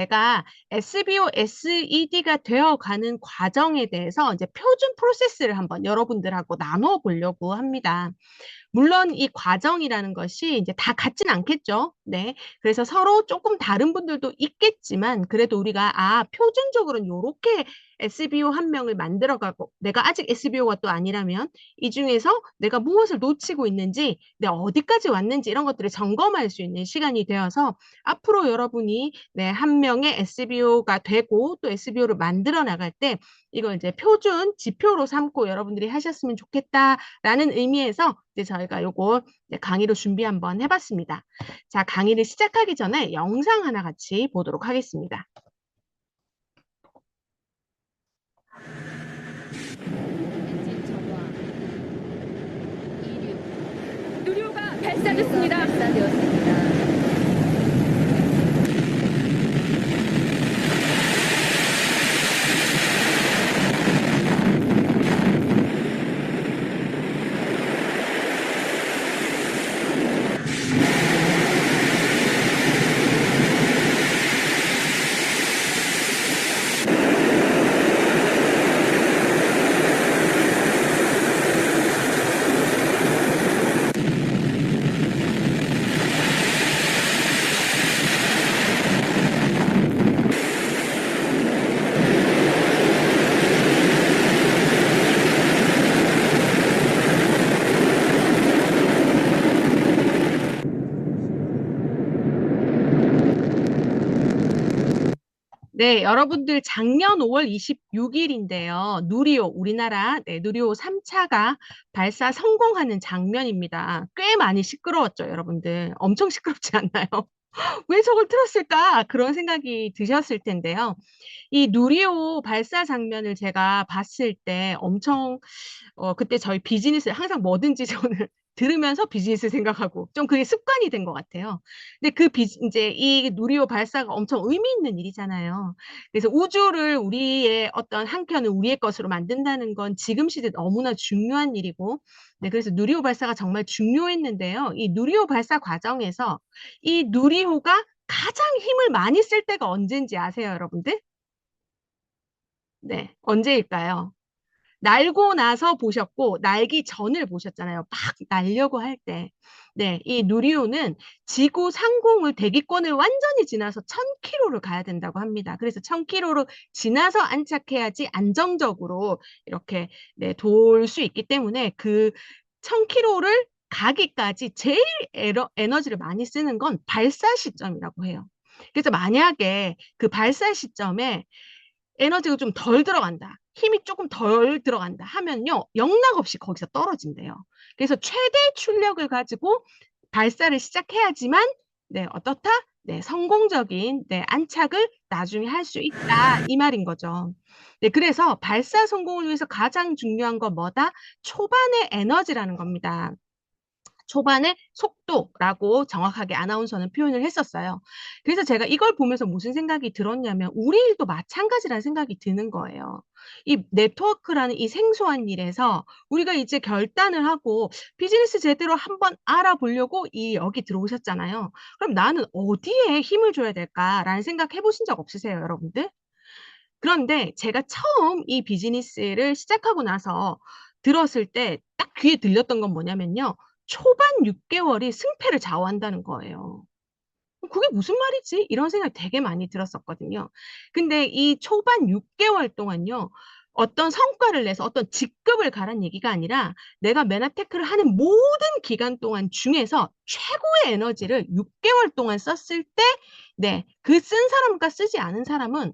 제가 SBO, SED가 되어가는 과정에 대해서 이제 표준 프로세스를 한번 여러분들하고 나눠 보려고 합니다. 물론 이 과정이라는 것이 이제 다 같진 않겠죠. 네. 그래서 서로 조금 다른 분들도 있겠지만 그래도 우리가 표준적으로는 요렇게 SBO 한 명을 만들어 가고 내가 아직 SBO가 또 아니라면 이 중에서 내가 무엇을 놓치고 있는지, 내가 어디까지 왔는지 이런 것들을 점검할 수 있는 시간이 되어서 앞으로 여러분이 한 명의 SBO가 되고 또 SBO를 만들어 나갈 때 이걸 이제 표준 지표로 삼고 여러분들이 하셨으면 좋겠다라는 의미에서 이제 저희가 요거 이제 강의로 준비 한번 해 봤습니다. 자, 강의를 시작하기 전에 영상 하나 같이 보도록 하겠습니다. 엔진 점화, 이륙. 누리호가 발사됐습니다. 발사되었습니다. 네, 여러분들 작년 5월 26일인데요. 누리호, 우리나라 누리호 3차가 발사 성공하는 장면입니다. 꽤 많이 시끄러웠죠, 여러분들. 엄청 시끄럽지 않나요? 왜 저걸 틀었을까? 그런 생각이 드셨을 텐데요. 이 누리호 발사 장면을 제가 봤을 때 엄청 그때 저희 비즈니스 항상 뭐든지 저는 들으면서 비즈니스 생각하고 좀 그게 습관이 된 것 같아요. 근데 그 인제 이 누리호 발사가 엄청 의미 있는 일이잖아요. 그래서 우주를 우리의 어떤 한 켠을 우리의 것으로 만든다는 건 지금 시대에 너무나 중요한 일이고, 네, 그래서 누리호 발사가 정말 중요했는데요. 이 누리호 발사 과정에서 이 누리호가 가장 힘을 많이 쓸 때가 언젠지 아세요, 여러분들? 네. 언제일까요? 날고 나서 보셨고 날기 전을 보셨잖아요. 막 날려고 할 때. 네. 이 누리호는 지구 상공을 대기권을 완전히 지나서 1000km를 가야 된다고 합니다. 그래서 1000km를 지나서 안착해야지 안정적으로 이렇게 돌 수 있기 때문에 그 1000km를 가기까지 제일 에너지를 많이 쓰는 건 발사 시점이라고 해요. 그래서 만약에 그 발사 시점에 에너지가 좀 덜 들어간다, 힘이 쪼끔 덜 들어간다 하면요, 영락없이 거기서 떨어진대요. 그래서 최대 출력을 가지고 발사를 시작해야지만 어떻다? 성공적인 안착을 나중에 할 수 있다 이 말인 거죠. 네, 그래서 발사 성공을 위해서 가장 중요한 건 뭐다? 초반의 에너지라는 겁니다. 초반의 속도라고 정확하게 아나운서는 표현을 했었어요. 그래서 제가 이걸 보면서 무슨 생각이 들었냐면 우리 일도 마찬가지라는 생각이 드는 거예요. 이 네트워크라는 이 생소한 일에서 우리가 이제 결단을 하고 비즈니스 제대로 한번 알아보려고 여기 들어오셨잖아요. 그럼 '나는 어디에 힘을 줘야 될까?'라는 생각 해 보신 적 없으세요, 여러분들? 그런데 제가 처음 이 비즈니스를 시작하고 나서 들었을 때 딱 귀에 들렸던 건 뭐냐면요. 초반 6 개월이 승패를 좌우한다는 거예요. '그게 무슨 말이지?' 이런 생각이 되게 많이 들었었거든요. 근데 이 초반 6 개월 동안요, 어떤 성과를 내서 어떤 직급을 가라는 얘기가 아니라 내가 맨하테크를 하는 모든 기간 동안 중에서 최고의 에너지를 6 개월 동안 썼을 때 그 쓴 사람과 쓰지 않은 사람은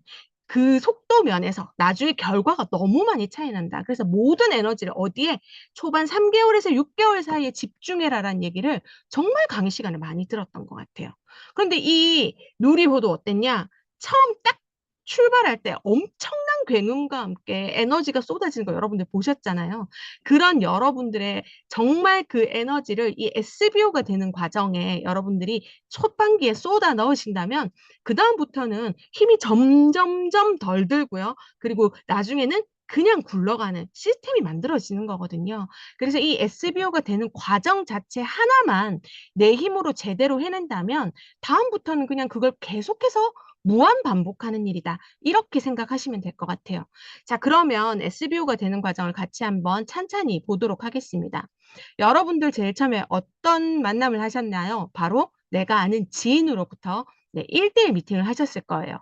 그 속도 면에서 나중에 결과가 너무 많이 차이 난다. 그래서 모든 에너지를 어디에 초반 3 개월에서 6 개월 사이에 집중해라라는 얘기를 정말 강의 시간에 많이 들었던 것 같아요. 그런데 이 누리호도 어땠냐? 처음 딱 출발할 때 엄청난 굉음과 함께 에너지가 쏟아지는 거 여러분들 보셨잖아요. 그런 여러분들의 정말 그 에너지를 이 SBO가 되는 과정에 여러분들이 초반기에 쏟아 넣으신다면 그다음부터는 힘이 점점점 덜 들고요. 그리고 나중에는 그냥 굴러가는 시스템이 만들어지는 거거든요. 그래서 이 SBO가 되는 과정 자체 하나만 내 힘으로 제대로 해낸다면 다음부터는 그냥 그걸 계속해서 무한 반복하는 일이다. 이렇게 생각하시면 될 것 같아요. 자, 그러면 SBO가 되는 과정을 같이 한번 찬찬히 보도록 하겠습니다. 여러분들 제일 처음에 어떤 만남을 하셨나요? 바로 내가 아는 지인으로부터 네, 1대1 미팅을 하셨을 거예요.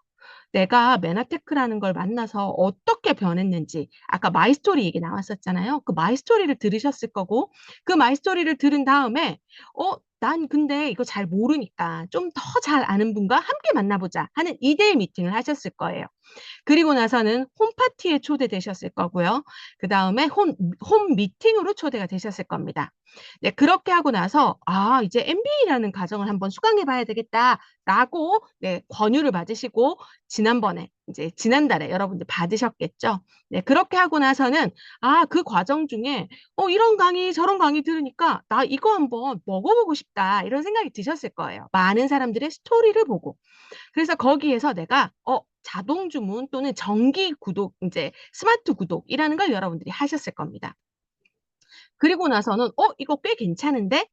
내가 메나테크라는 걸 만나서 어떻게 변했는지 아까 마이스토리 얘기 나왔었잖아요. 그 마이스토리를 들으셨을 거고 그 마이스토리를 들은 다음에 난 근데 이거 잘 모르니까 좀 더 잘 아는 분과 함께 만나보자 하는 2대1 미팅을 하셨을 거예요. 그리고 나서는 홈파티에 초대되셨을 거고요. 그다음에 홈 미팅으로 초대가 되셨을 겁니다. 네, 그렇게 하고 나서 이제 MBA라는 과정을 한번 수강해 봐야 되겠다라고 네, 권유를 받으시고 지난번에 이제 지난달에 여러분들 받으셨겠죠. 네, 그렇게 하고 나서는 그 과정 중에 이런 강의 저런 강의 들으니까 나 이거 한번 먹어보고 싶다 이런 생각이 드셨을 거예요. 많은 사람들의 스토리를 보고. 그래서 거기에서 내가 자동 주문 또는 정기 구독, 이제 스마트 구독이라는 걸 여러분들이 하셨을 겁니다. 그리고 나서는 이거 꽤 괜찮은데?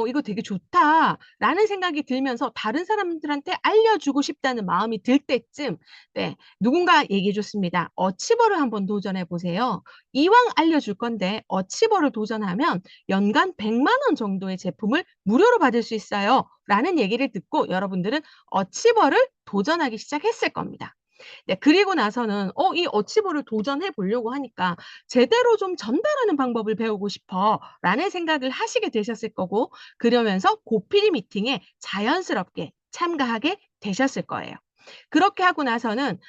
이거 되게 좋다라는 생각이 들면서 다른 사람들한테 알려주고 싶다는 마음이 들 때쯤 네, 누군가 얘기해 줬습니다. 어치버를 한번 도전해 보세요. 이왕 알려줄 건데 어치버를 도전하면 연간 100만 원 정도의 제품을 무료로 받을 수 있어요. 라는 얘기를 듣고 여러분들은 어치버를 도전하기 시작했을 겁니다. 네, 그리고 나서는 이 어치버를 도전해 보려고 하니까 제대로 좀 전달하는 방법을 배우고 싶어라는 생각을 하시게 되셨을 거고 그러면서 고PD 미팅에 자연스럽게 참가하게 되셨을 거예요. 그렇게 하고 나서는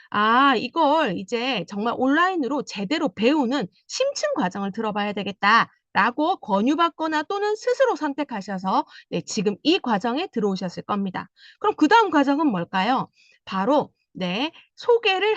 이걸 이제 정말 온라인으로 제대로 배우는 심층 과정을 들어봐야 되겠다라고 권유받거나 또는 스스로 선택하셔서 네, 지금 이 과정에 들어오셨을 겁니다. 그럼 그 다음 과정은 뭘까요? 바로 네, 소개를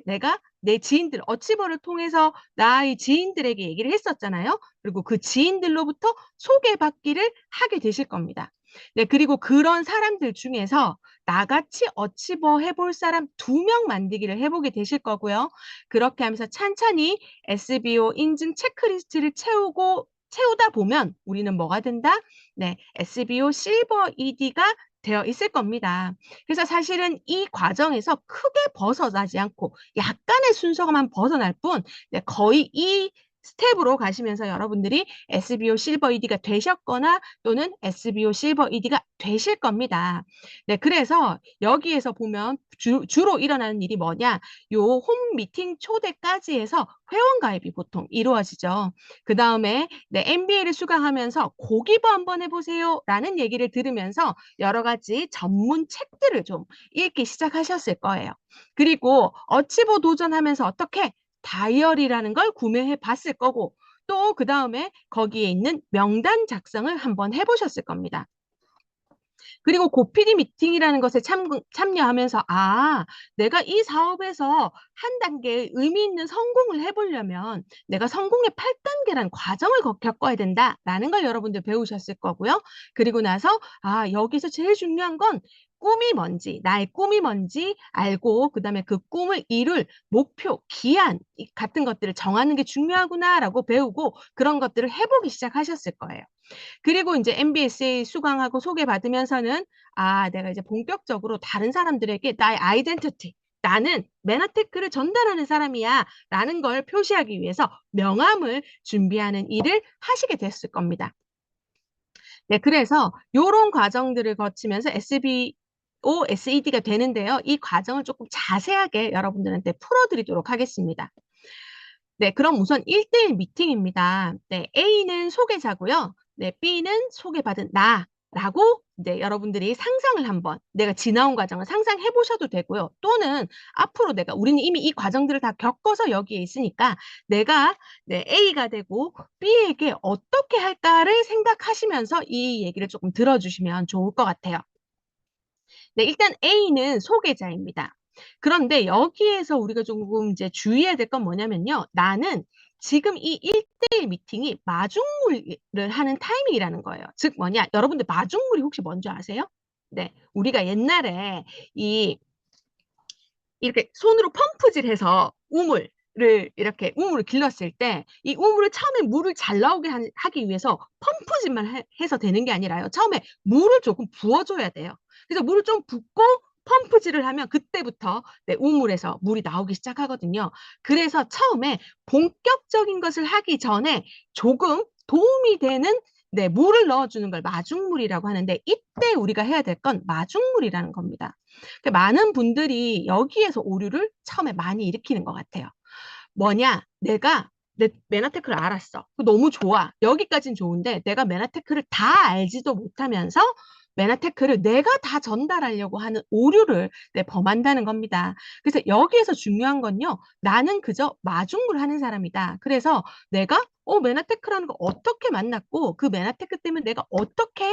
내가 내 지인들, 어치버를 통해서 나의 지인들에게 얘기를 했었잖아요. 그리고 그 지인들로부터 소개받기를 하게 되실 겁니다. 네, 그리고 그런 사람들 중에서 나같이 어치버 해볼 사람 2명 만들기를 해보게 되실 거고요. 그렇게 하면서 찬찬히 SBO 인증 체크리스트를 채우다 보면 우리는 뭐가 된다? 네, SBO 실버 ED가 되어 있을 겁니다. 그래서 사실은 이 과정에서 크게 벗어나지 않고 약간의 순서만 벗어날 뿐 네, 거의 이 스텝으로 가시면서 여러분들이 SBO 실버 ED가 되셨거나 또는 SBO 실버 ED가 되실 겁니다. 네, 그래서 여기에서 보면 주로 일어나는 일이 뭐냐? 요 홈 미팅 초대까지 해서 회원 가입이 보통 이루어지죠. 그 다음에 네, MBA를 수강하면서 고기부 한번 해보세요 라는 얘기를 들으면서 여러 가지 전문 책들을 좀 읽기 시작하셨을 거예요. 그리고 어치버 도전하면서 어떻게 다이어리라는 걸 구매해 봤을 거고 또 그 다음에 거기에 있는 명단 작성을 한번 해보셨을 겁니다. 그리고 고PD 미팅이라는 것에 참여하면서 내가 이 사업에서 한 단계 의미 있는 성공을 해보려면 내가 성공의 8단계란 과정을 겪어야 된다라는 걸 여러분들 배우셨을 거고요. 그리고 나서 여기서 제일 중요한 건 꿈이 뭔지, 나의 꿈이 뭔지 알고 그다음에 그 꿈을 이룰 목표, 기한 같은 것들을 정하는 게 중요하구나라고 배우고 그런 것들을 해보기 시작하셨을 거예요. 그리고 이제 MBSA 수강하고 소개받으면서는 내가 이제 본격적으로 다른 사람들에게 나의 아이덴티티, 나는 메나테크를 전달하는 사람이야 라는 걸 표시하기 위해서 명함을 준비하는 일을 하시게 됐을 겁니다. 네, 그래서 이런 과정들을 거치면서 SBO, SED가 되는데요. 이 과정을 조금 자세하게 여러분들한테 풀어드리도록 하겠습니다. 네, 그럼 우선 1대1 미팅입니다. 네, A는 소개자고요. 네, B는 소개받은 나라고 네, 여러분들이 상상을 한번 내가 지나온 과정을 상상해 보셔도 되고요. 또는 앞으로 우리는 이미 이 과정들을 다 겪어서 여기에 있으니까 내가 네, A가 되고 B에게 어떻게 할까를 생각하시면서 이 얘기를 조금 들어주시면 좋을 것 같아요. 네, 일단 A는 소개자입니다. 그런데 여기에서 우리가 조금 이제 주의해야 될 건 뭐냐면요. 나는 지금 이 1대1 미팅이 마중물을 하는 타이밍이라는 거예요. 즉 뭐냐? 여러분들 마중물이 혹시 뭔지 아세요? 네, 우리가 옛날에 이렇게 손으로 펌프질해서 이렇게 우물을 길렀을 때 이 우물을 처음에 물을 잘 나오게 하기 위해서 펌프질만 해서 되는 게 아니라요. 처음에 물을 조금 부어줘야 돼요. 그래서 물을 좀 붓고 펌프질을 하면 그때부터 내 우물에서 물이 나오기 시작하거든요. 그래서 처음에 본격적인 것을 하기 전에 조금 도움이 되는 물을 넣어주는 걸 마중물이라고 하는데 이때 우리가 해야 될 건 마중물이라는 겁니다. 많은 분들이 여기에서 오류를 처음에 많이 일으키는 것 같아요. 뭐냐? 내가 내 메나테크를 알았어. 너무 좋아. 여기까진 좋은데 내가 메나테크를 다 알지도 못하면서 메나테크를 내가 다 전달하려고 하는 오류를 범한다는 겁니다. 그래서 여기에서 중요한 건요. 나는 그저 마중물 하는 사람이다. 그래서 내가 메나테크라는 거 어떻게 만났고 그 메나테크 때문에 내가 어떻게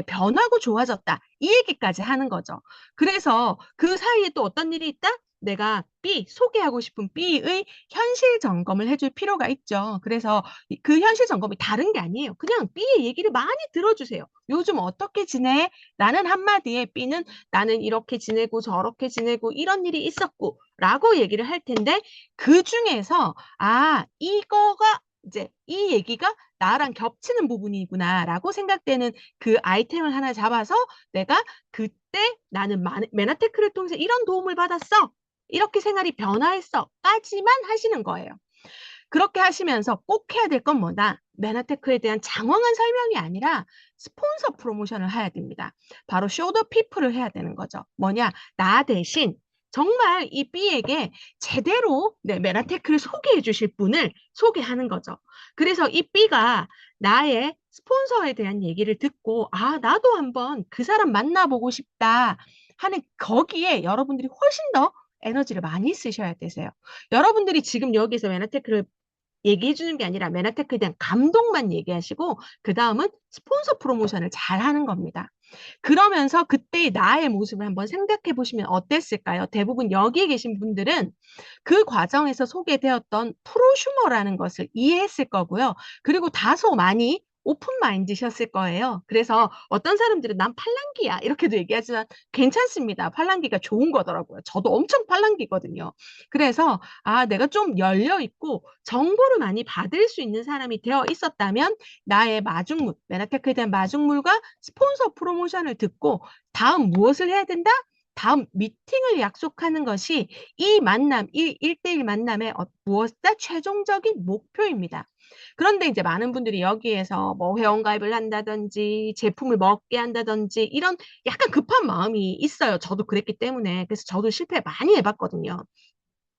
변하고 좋아졌다. 이 얘기까지 하는 거죠. 그래서 그 사이에 또 어떤 일이 있다? 내가 B, 소개하고 싶은 B의 현실 점검을 해줄 필요가 있죠. 그래서 그 현실 점검이 다른 게 아니에요. 그냥 B의 얘기를 많이 들어주세요. 요즘 어떻게 지내? 라는 한마디에 B는 나는 이렇게 지내고 저렇게 지내고 이런 일이 있었고 라고 얘기를 할 텐데 그 중에서 이거가 이제 이 얘기가 나랑 겹치는 부분이구나 라고 생각되는 그 아이템을 하나 잡아서 내가 그때 나는 메나테크를 통해서 이런 도움을 받았어. 이렇게 생활이 변화했어. 까지만 하시는 거예요. 그렇게 하시면서 꼭 해야 될 건 뭐다? 메나테크에 대한 장황한 설명이 아니라 스폰서 프로모션을 해야 됩니다. 바로 쇼더 피플을 해야 되는 거죠. 뭐냐? 나 대신 정말 이 B에게 제대로 메나테크를 소개해 주실 분을 소개하는 거죠. 그래서 이 B가 나의 스폰서에 대한 얘기를 듣고 나도 한번 그 사람 만나보고 싶다 하는 거기에 여러분들이 훨씬 더 에너지를 많이 쓰셔야 되세요. 여러분들이 지금 여기서 메나테크를 얘기해 주는 게 아니라 메나테크에 대한 감동만 얘기하시고 그 다음은 스폰서 프로모션을 잘 하는 겁니다. 그러면서 그때의 나의 모습을 한번 생각해 보시면 어땠을까요? 대부분 여기에 계신 분들은 그 과정에서 소개되었던 프로슈머라는 것을 이해했을 거고요. 그리고 다소 많이 오픈 마인드셨을 거예요. 그래서 어떤 사람들은 난 팔랑귀야 이렇게도 얘기하지만 괜찮습니다. 팔랑귀가 좋은 거더라고요. 저도 엄청 팔랑귀거든요. 그래서 내가 좀 열려 있고 정보를 많이 받을 수 있는 사람이 되어 있었다면 나의 마중물, 메나테크에 대한 마중물과 스폰서 프로모션을 듣고 다음 무엇을 해야 된다? 다음 미팅을 약속하는 것이 이 만남, 이 1대1 만남의 무엇이다? 최종적인 목표입니다. 그런데 이제 많은 분들이 여기에서 뭐 회원가입을 한다든지 제품을 먹게 한다든지 이런 약간 급한 마음이 있어요. 저도 그랬기 때문에. 그래서 저도 실패 많이 해봤거든요.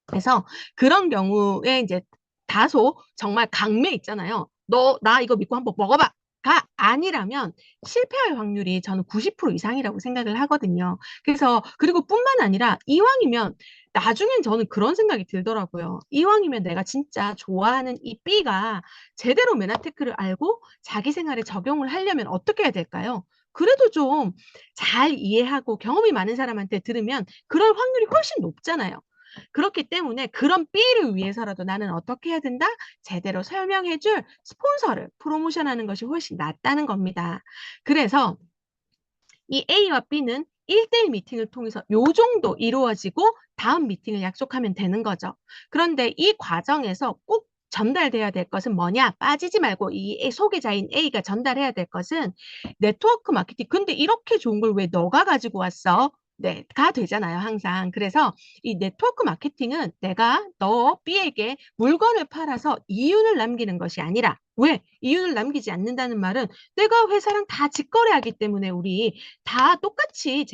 그래서 그런 경우에 이제 다소 정말 강매 있잖아요. 나 이거 믿고 한번 먹어봐. 가 아니라면 실패할 확률이 저는 90% 이상이라고 생각을 하거든요. 그래서 그리고 뿐만 아니라 이왕이면 나중엔 저는 그런 생각이 들더라고요. 이왕이면 내가 진짜 좋아하는 이 B가 제대로 메나테크를 알고 자기 생활에 적용을 하려면 어떻게 해야 될까요? 그래도 좀 잘 이해하고 경험이 많은 사람한테 들으면 그럴 확률이 훨씬 높잖아요. 그렇기 때문에 그런 B를 위해서라도 나는 어떻게 해야 된다? 제대로 설명해줄 스폰서를 프로모션하는 것이 훨씬 낫다는 겁니다. 그래서 이 A와 B는 1대1 미팅을 통해서 요 정도 이루어지고 다음 미팅을 약속하면 되는 거죠. 그런데 이 과정에서 꼭 전달돼야 될 것은 뭐냐? 빠지지 말고 이 소개자인 A가 전달해야 될 것은 네트워크 마케팅. 근데 이렇게 좋은 걸 왜 너가 가지고 왔어? 가 되잖아요, 항상. 그래서 이 네트워크 마케팅은 내가 너 B에게 물건을 팔아서 이윤을 남기는 것이 아니라 왜? 이윤을 남기지 않는다는 말은 내가 회사랑 다 직거래하기 때문에 우리 다 똑같이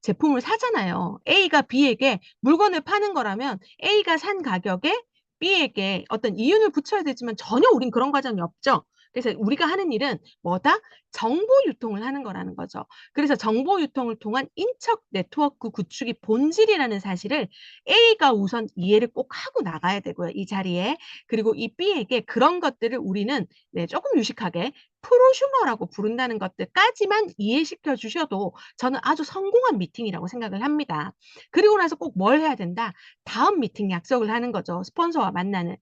제품을 사잖아요. A가 B에게 물건을 파는 거라면 A가 산 가격에 B에게 어떤 이윤을 붙여야 되지만 전혀 우린 그런 과정이 없죠. 그래서 우리가 하는 일은 뭐다? 정보 유통을 하는 거라는 거죠. 그래서 정보 유통을 통한 인척 네트워크 구축이 본질이라는 사실을 A가 우선 이해를 꼭 하고 나가야 되고요. 이 자리에. 그리고 이 B에게 그런 것들을 우리는 조금 유식하게 프로슈머라고 부른다는 것들까지만 이해시켜 주셔도 저는 아주 성공한 미팅이라고 생각을 합니다. 그리고 나서 꼭 뭘 해야 된다? 다음 미팅 약속을 하는 거죠. 스폰서와 만나는.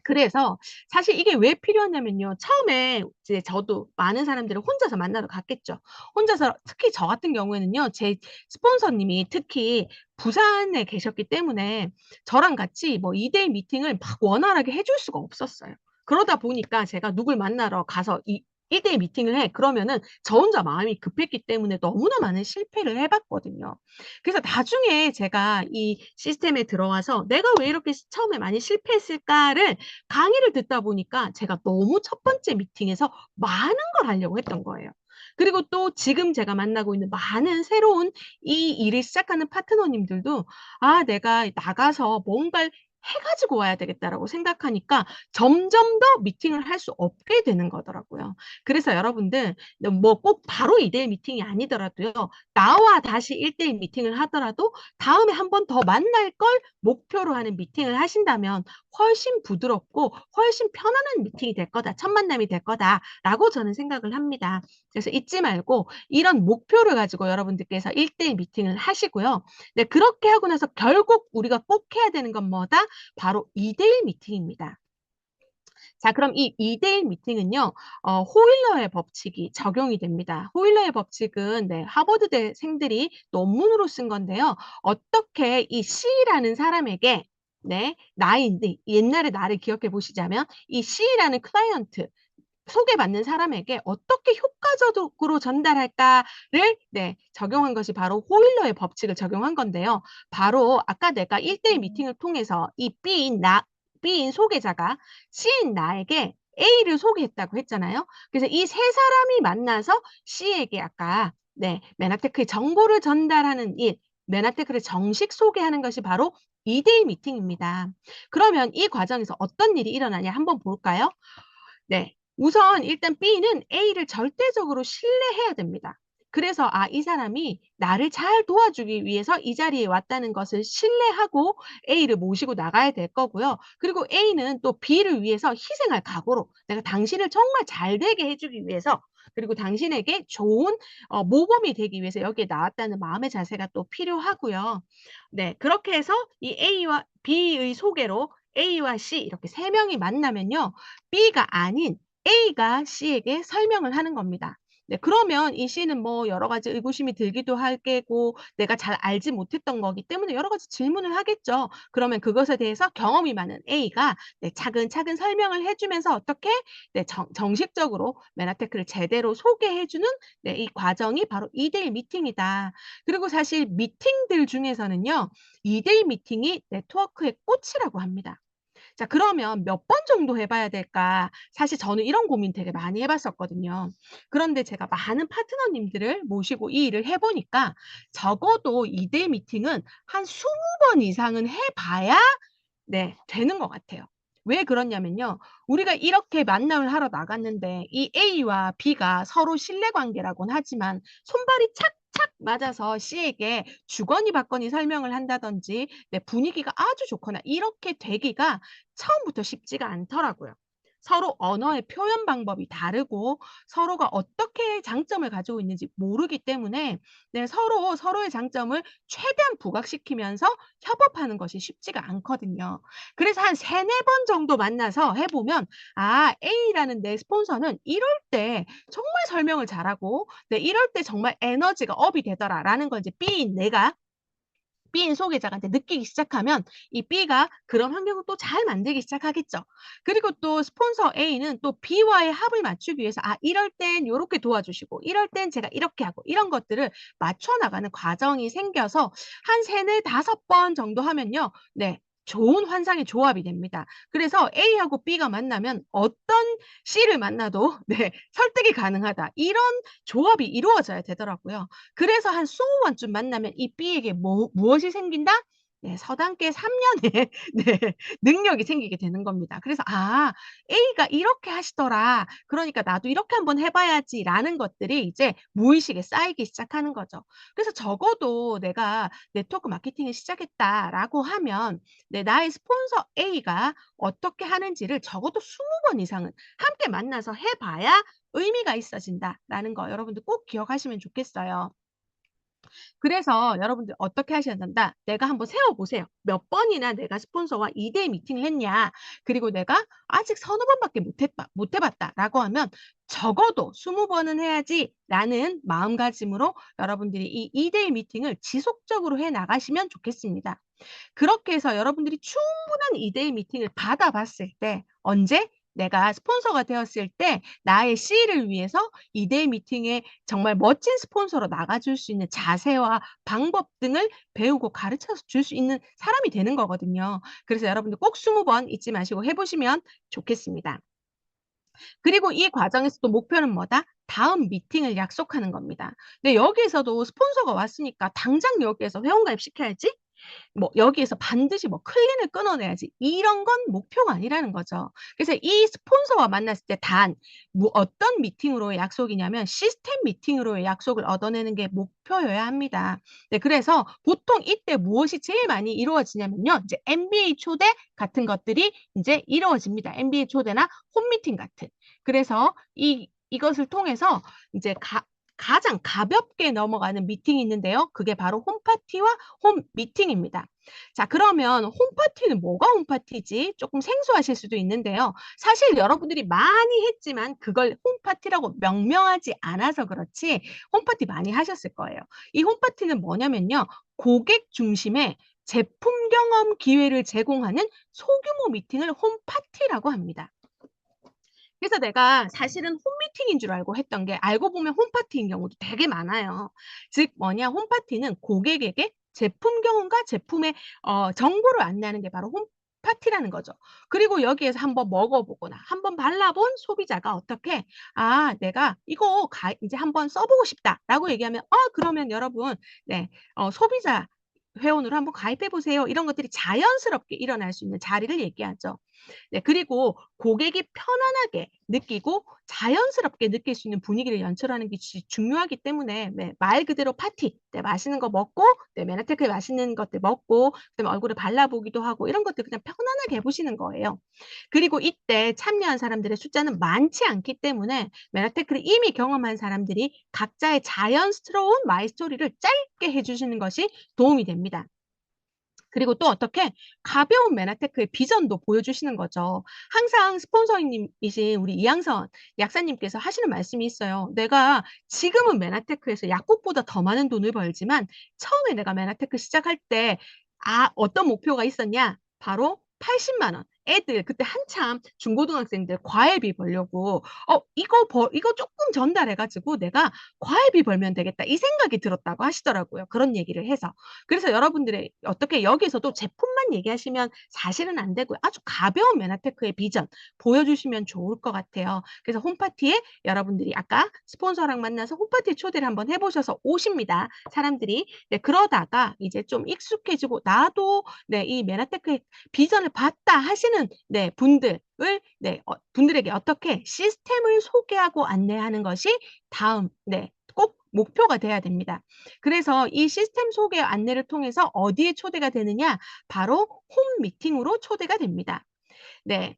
그래서 사실 이게 왜 필요하냐면요. 처음에 이제 저도 많은 사람들을 혼자서 만나러 갔겠죠. 혼자서 특히 저 같은 경우에는요. 제 스폰서님이 특히 부산에 계셨기 때문에 저랑 같이 뭐 2대1 미팅을 막 원활하게 해줄 수가 없었어요. 그러다 보니까 제가 누굴 만나러 가서 1대1 미팅을 해. 그러면은 저 혼자 마음이 급했기 때문에 너무나 많은 실패를 해 봤거든요. 그래서 나중에 제가 이 시스템에 들어와서 '내가 왜 이렇게 처음에 많이 실패했을까?'를 강의를 듣다 보니까 제가 너무 첫 번째 미팅에서 많은 걸 하려고 했던 거예요. 그리고 또 지금 제가 만나고 있는 많은 새로운 이 일을 시작하는 파트너님들도 '아 내가 나가서 뭔가를 해 가지고 와야 되겠다.'라고 생각하니까 점점 더 미팅을 할 수 없게 되는 거더라고요. 그래서 여러분들 뭐 꼭 바로 2대1 미팅이 아니더라도요. 나와 다시 1대1 미팅을 하더라도 다음에 한 번 더 만날 걸 목표로 하는 미팅을 하신다면 훨씬 부드럽고 훨씬 편안한 미팅이 될 거다. 첫 만남이 될 거다라고 저는 생각을 합니다. 그래서 잊지 말고 이런 목표를 가지고 여러분들께서 1대1 미팅을 하시고요. 네, 그렇게 하고 나서 결국 우리가 꼭 해야 되는 건 뭐다? 바로 2대1 미팅입니다. 자, 그럼 이 2대1 미팅은요. 호일러의 법칙이 적용이 됩니다. 호일러의 법칙은 네, 하버드대생들이 논문으로 쓴 건데요. 어떻게 이 C라는 사람에게 네, 나인데 옛날의 나를 기억해 보시자면 이 C라는 클라이언트 소개받는 사람에게 어떻게 효과적으로 전달할까를 네, 적용한 것이 바로 호일러의 법칙을 적용한 건데요. 바로 아까 내가 1대1 미팅을 통해서 이 B인 소개자가 C인 나에게 A를 소개했다고 했잖아요. 그래서 이 세 사람이 만나서 C에게 아까 네, 맨하테크의 정보를 전달하는 일, 맨하테크를 정식 소개하는 것이 바로 2대1 미팅입니다. 그러면 이 과정에서 어떤 일이 일어나냐 한번 볼까요? 네. 우선 일단 B는 A를 절대적으로 신뢰해야 됩니다. 그래서 이 사람이 나를 잘 도와주기 위해서 이 자리에 왔다는 것을 신뢰하고 A를 모시고 나가야 될 거고요. 그리고 A는 또 B를 위해서 희생할 각오로 내가 당신을 정말 잘 되게 해 주기 위해서 그리고 당신에게 좋은 모범이 되기 위해서 여기에 나왔다는 마음의 자세가 또 필요하고요. 네. 그렇게 해서 이 A와 B의 소개로 A와 C 이렇게 세 명이 만나면요. B가 아닌 A가 C에게 설명을 하는 겁니다. 네, 그러면 이 C는 뭐 여러 가지 의구심이 들기도 할 게고 내가 잘 알지 못했던 거기 때문에 여러 가지 질문을 하겠죠. 그러면 그것에 대해서 경험이 많은 A가 네, 차근차근 설명을 해 주면서 어떻게 네, 정식적으로 맨하테크를 제대로 소개해 주는 네, 이 과정이 바로 2대1 미팅이다. 그리고 사실 미팅들 중에서는요. 2대1 미팅이 네트워크의 꽃이라고 합니다. 자, 그러면 몇 번 정도 해 봐야 될까? 사실 저는 이런 고민 되게 많이 해 봤었거든요. 그런데 제가 많은 파트너님들을 모시고 이 일을 해 보니까 적어도 2대1 미팅은 한 20번 이상은 해 봐야 네, 되는 것 같아요. 왜 그러냐면요. 우리가 이렇게 만남을 하러 나갔는데 이 A와 B가 서로 신뢰 관계라고는 하지만 손발이 착착 맞아서 C에게 주거니 받거니 설명을 한다든지 네, 분위기가 아주 좋거나 이렇게 되기가 처음부터 쉽지가 않더라고요. 서로 언어의 표현 방법이 다르고 서로가 어떻게 장점을 가지고 있는지 모르기 때문에 네, 서로의 장점을 최대한 부각시키면서 협업하는 것이 쉽지가 않거든요. 그래서 한 3-4번 정도 만나서 해 보면 '아 A라는 내 스폰서는 이럴 때 정말 설명을 잘하고 네 이럴 때 정말 에너지가 업이 되더라.'라는 걸 이제 B인 소개자가 이제 느끼기 시작하면 이 B가 그런 환경을 또 잘 만들기 시작하겠죠. 그리고 또 스폰서 A는 또 B와의 합을 맞추기 위해서 이럴 땐 요렇게 도와주시고 이럴 땐 제가 이렇게 하고 이런 것들을 맞춰 나가는 과정이 생겨서 한 3-4-5번 정도 하면요. 네. 좋은 환상의 조합이 됩니다. 그래서 A하고 B가 만나면 어떤 C를 만나도 네 설득이 가능하다. 이런 조합이 이루어져야 되더라고요. 그래서 한 20 번쯤 만나면 이 B에게 무엇이 생긴다? 네, 서당계 3 년의 네, 능력이 생기게 되는 겁니다. 그래서 '아 A가 이렇게 하시더라. 그러니까 나도 이렇게 한번 해 봐야지.'라는 것들이 이제 무의식에 쌓이기 시작하는 거죠. 그래서 적어도 '내가 네트워크 마케팅을 시작했다.'라고 하면 네, 나의 스폰서 A가 어떻게 하는지를 적어도 20번 이상은 함께 만나서 해 봐야 의미가 있어진다라는 거 여러분들 꼭 기억하시면 좋겠어요. 그래서 여러분들 어떻게 하셔야 된다. 내가 한번 세워 보세요. 몇 번이나 내가 스폰서와 2대1 미팅을 했냐. 그리고 내가 아직 서너 번밖에 못 해 봤다라고 하면 적어도 20 번은 해야지라는 마음가짐으로 여러분들이 이 2대1 미팅을 지속적으로 해 나가시면 좋겠습니다. 그렇게 해서 여러분들이 충분한 2대1 미팅을 받아 봤을 때 언제? 내가 스폰서가 되었을 때 나의 C를 위해서 이데이 미팅에 정말 멋진 스폰서로 나가줄 수 있는 자세와 방법 등을 배우고 가르쳐 줄 수 있는 사람이 되는 거거든요. 그래서 여러분들 꼭 20번 잊지 마시고 해보시면 좋겠습니다. 그리고 이 과정에서 또 목표는 뭐다? 다음 미팅을 약속하는 겁니다. 근데 여기에서도 스폰서가 왔으니까 당장 여기에서 회원가입 시켜야지? 뭐 여기에서 반드시 뭐 클린을 끊어내야지 이런 건 목표가 아니라는 거죠. 그래서 이 스폰서와 만났을 때 단 어떤 미팅으로의 약속이냐면 시스템 미팅으로의 약속을 얻어내는 게 목표여야 합니다. 네, 그래서 보통 이때 무엇이 제일 많이 이루어지냐면요. 이제 MBA 초대 같은 것들이 이제 이루어집니다. MBA 초대나 홈미팅 같은. 그래서 이것을 통해서 이제 가장 가볍게 넘어가는 미팅이 있는데요. 그게 바로 홈파티와 홈미팅입니다. 자, 그러면 홈파티는 뭐가 홈파티지? 조금 생소하실 수도 있는데요. 사실 여러분들이 많이 했지만 그걸 홈파티라고 명명하지 않아서 그렇지 홈파티 많이 하셨을 거예요. 이 홈파티는 뭐냐면요. 고객 중심의 제품 경험 기회를 제공하는 소규모 미팅을 홈파티라고 합니다. 그래서 내가 사실은 홈미팅인 줄 알고 했던 게 알고 보면 홈파티인 경우도 되게 많아요. 즉 뭐냐 홈파티는 고객에게 제품 경험과 제품의 정보를 안내하는 게 바로 홈파티라는 거죠. 그리고 여기에서 한번 먹어보거나 한번 발라본 소비자가 어떻게 내가 이거 이제 한번 써보고 싶다라고 얘기하면 그러면 여러분 네 소비자 회원으로 한번 가입해 보세요. 이런 것들이 자연스럽게 일어날 수 있는 자리를 얘기하죠. 네, 그리고 고객이 편안하게 느끼고 자연스럽게 느낄 수 있는 분위기를 연출하는 게 중요하기 때문에 네, 말 그대로 파티, 네, 맛있는 거 먹고, 네, 메나테크에 맛있는 것들 먹고, 그다음에 얼굴에 발라보기도 하고 이런 것들 그냥 편안하게 해보시는 거예요. 그리고 이때 참여한 사람들의 숫자는 많지 않기 때문에 메나테크를 이미 경험한 사람들이 각자의 자연스러운 마이 스토리를 짧게 해주시는 것이 도움이 됩니다. 그리고 또 어떻게 가벼운 메나테크의 비전도 보여주시는 거죠. 항상 스폰서님이신 우리 이양선 약사님께서 하시는 말씀이 있어요. 내가 지금은 메나테크에서 약국보다 더 많은 돈을 벌지만 처음에 내가 메나테크 시작할 때 어떤 목표가 있었냐? 바로 80만 원. 애들 그때 한참 중고등학생들 과외비 벌려고 이거 조금 전달해 가지고 내가 과외비 벌면 되겠다. 이 생각이 들었다고 하시더라고요. 그런 얘기를 해서. 그래서 여러분들의 어떻게 여기서도 제품만 얘기하시면 사실은 안 되고요. 아주 가벼운 메나테크의 비전 보여주시면 좋을 것 같아요. 그래서 홈파티에 여러분들이 아까 스폰서랑 만나서 홈파티 초대를 한번 해보셔서 오십니다. 사람들이. 네, 그러다가 이제 좀 익숙해지고 나도 네, 이 메나테크의 비전을 봤다 하시는 네, 분들에게 어떻게 시스템을 소개하고 안내하는 것이 다음 네, 꼭 목표가 돼야 됩니다. 그래서 이 시스템 소개 안내를 통해서 어디에 초대가 되느냐? 바로 홈 미팅으로 초대가 됩니다. 네.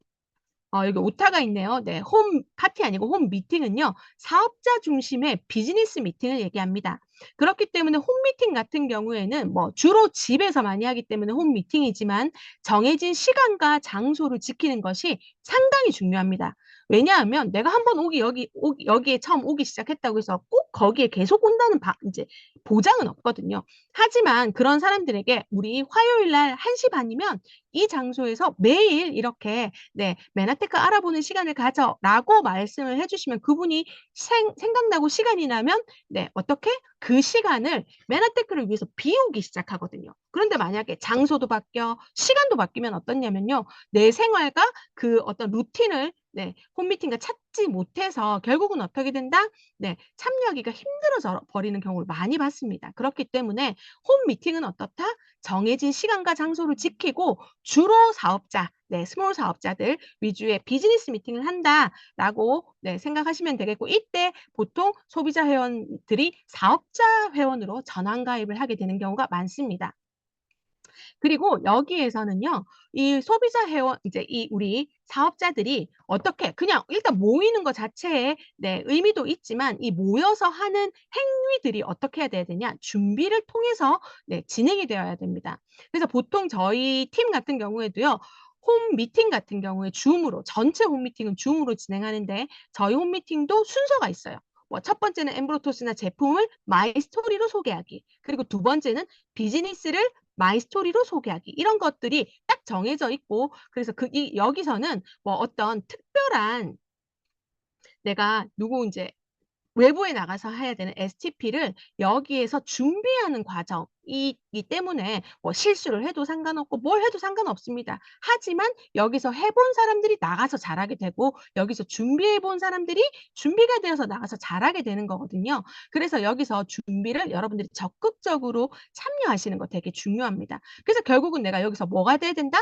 여기 오타가 있네요. 네. 홈 파티 아니고 홈 미팅은요. 사업자 중심의 비즈니스 미팅을 얘기합니다. 그렇기 때문에 홈 미팅 같은 경우에는 뭐 주로 집에서 많이 하기 때문에 홈 미팅이지만 정해진 시간과 장소를 지키는 것이 상당히 중요합니다. 왜냐하면 내가 한번 여기에 처음 오기 시작했다고 해서 꼭 거기에 계속 온다는 이제 보장은 없거든요. 하지만 그런 사람들에게 우리 화요일 날 1시 반이면 이 장소에서 매일 이렇게 네, 메나테크 알아보는 시간을 가져라고 말씀을 해주시면 그분이 생각나고 시간이 나면 네, 어떻게 그 시간을 메나테크를 위해서 비우기 시작하거든요. 그런데 만약에 장소도 바뀌어 시간도 바뀌면 어떻냐면요. 내 생활과 그 어떤 루틴을 네, 홈미팅과 찾지 못해서 결국은 어떻게 된다? 네, 참여하기가 힘들어져 버리는 경우를 많이 봤습니다. 그렇기 때문에 홈미팅은 어떻다? 정해진 시간과 장소를 지키고 주로 사업자, 네, 스몰 사업자들 위주의 비즈니스 미팅을 한다라고 네, 생각하시면 되겠고 이때 보통 소비자 회원들이 사업자 회원으로 전환 가입을 하게 되는 경우가 많습니다. 그리고 여기에서는요, 이 소비자 회원, 이제 우리 사업자들이 어떻게 그냥 일단 모이는 것 자체에 네, 의미도 있지만 이 모여서 하는 행위들이 어떻게 해야 되냐, 준비를 통해서 네, 진행이 되어야 됩니다. 그래서 보통 저희 팀 같은 경우에도요, 홈 미팅 같은 경우에 줌으로, 전체 홈 미팅은 줌으로 진행하는데 저희 홈 미팅도 순서가 있어요. 뭐 첫 번째는 엠브로토스나 제품을 마이 스토리로 소개하기. 그리고 두 번째는 비즈니스를 마이스토리로 소개하기 이런 것들이 딱 정해져 있고 그래서 여기서는 뭐 어떤 특별한 내가 누구 이제 외부에 나가서 해야 되는 STP를 여기에서 준비하는 과정이기 때문에 뭐 실수를 해도 상관없고 뭘 해도 상관없습니다. 하지만 여기서 해본 사람들이 나가서 잘하게 되고 여기서 준비해 본 사람들이 준비가 되어서 나가서 잘하게 되는 거거든요. 그래서 여기서 준비를 여러분들이 적극적으로 참여하시는 거 되게 중요합니다. 그래서 결국은 내가 여기서 뭐가 돼야 된다?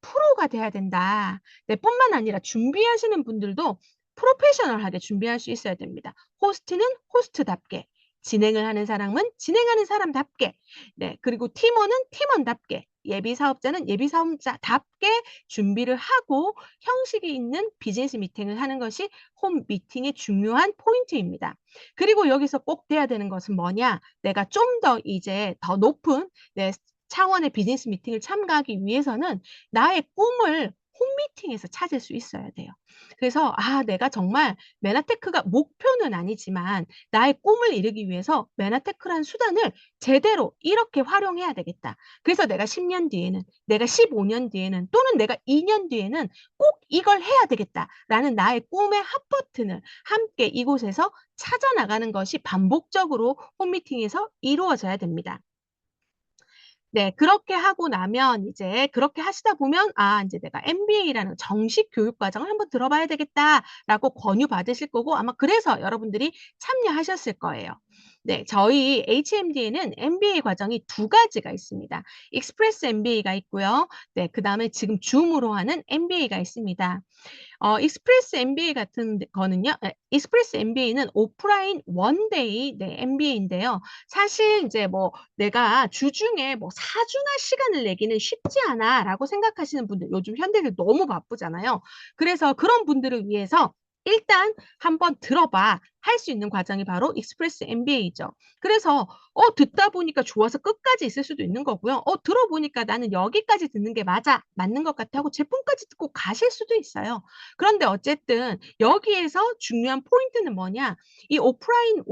프로가 돼야 된다. 네, 뿐만 아니라 준비하시는 분들도 프로페셔널하게 준비할 수 있어야 됩니다. 호스트는 호스트답게, 진행을 하는 사람은 진행하는 사람답게, 네, 그리고 팀원은 팀원답게, 예비 사업자는 예비 사업자답게 준비를 하고 형식이 있는 비즈니스 미팅을 하는 것이 홈 미팅의 중요한 포인트입니다. 그리고 여기서 꼭 돼야 되는 것은 뭐냐? 내가 좀 더 이제 더 높은 네, 차원의 비즈니스 미팅을 참가하기 위해서는 나의 꿈을 홈미팅에서 찾을 수 있어야 돼요. 그래서 내가 정말 메나테크가 목표는 아니지만 나의 꿈을 이루기 위해서 메나테크라는 수단을 제대로 이렇게 활용해야 되겠다. 그래서 내가 10년 뒤에는, 내가 15년 뒤에는 또는 내가 2년 뒤에는 꼭 이걸 해야 되겠다라는 나의 꿈의 핫버튼을 함께 이곳에서 찾아나가는 것이 반복적으로 홈미팅에서 이루어져야 됩니다. 네, 그렇게 하고 나면 이제 그렇게 하시다 보면 이제 내가 MBA라는 정식 교육 과정을 한번 들어봐야 되겠다라고 권유받으실 거고 아마 그래서 여러분들이 참여하셨을 거예요. 네, 저희 HMD에는 MBA 과정이 두 가지가 있습니다. 익스프레스 MBA가 있고요. 네, 그다음에 지금 줌으로 하는 MBA가 있습니다. 익스프레스 MBA 같은 거는요. 익스프레스 MBA는 오프라인 원데이 MBA인데요. 사실 이제 뭐 내가 주중에 뭐 4주나 시간을 내기는 쉽지 않아라고 생각하시는 분들 요즘 현대들 너무 바쁘잖아요. 그래서 그런 분들을 위해서 일단 한번 들어봐 할 수 있는 과정이 바로 익스프레스 MBA죠. 그래서 듣다 보니까 좋아서 끝까지 있을 수도 있는 거고요. 들어보니까 나는 여기까지 듣는 게 맞는 것 같아 하고 제품까지 듣고 가실 수도 있어요. 그런데 어쨌든 여기에서 중요한 포인트는 뭐냐? 이 오프라인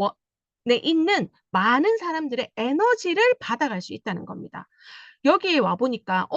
에 있는 많은 사람들의 에너지를 받아갈 수 있다는 겁니다. 여기에 와보니까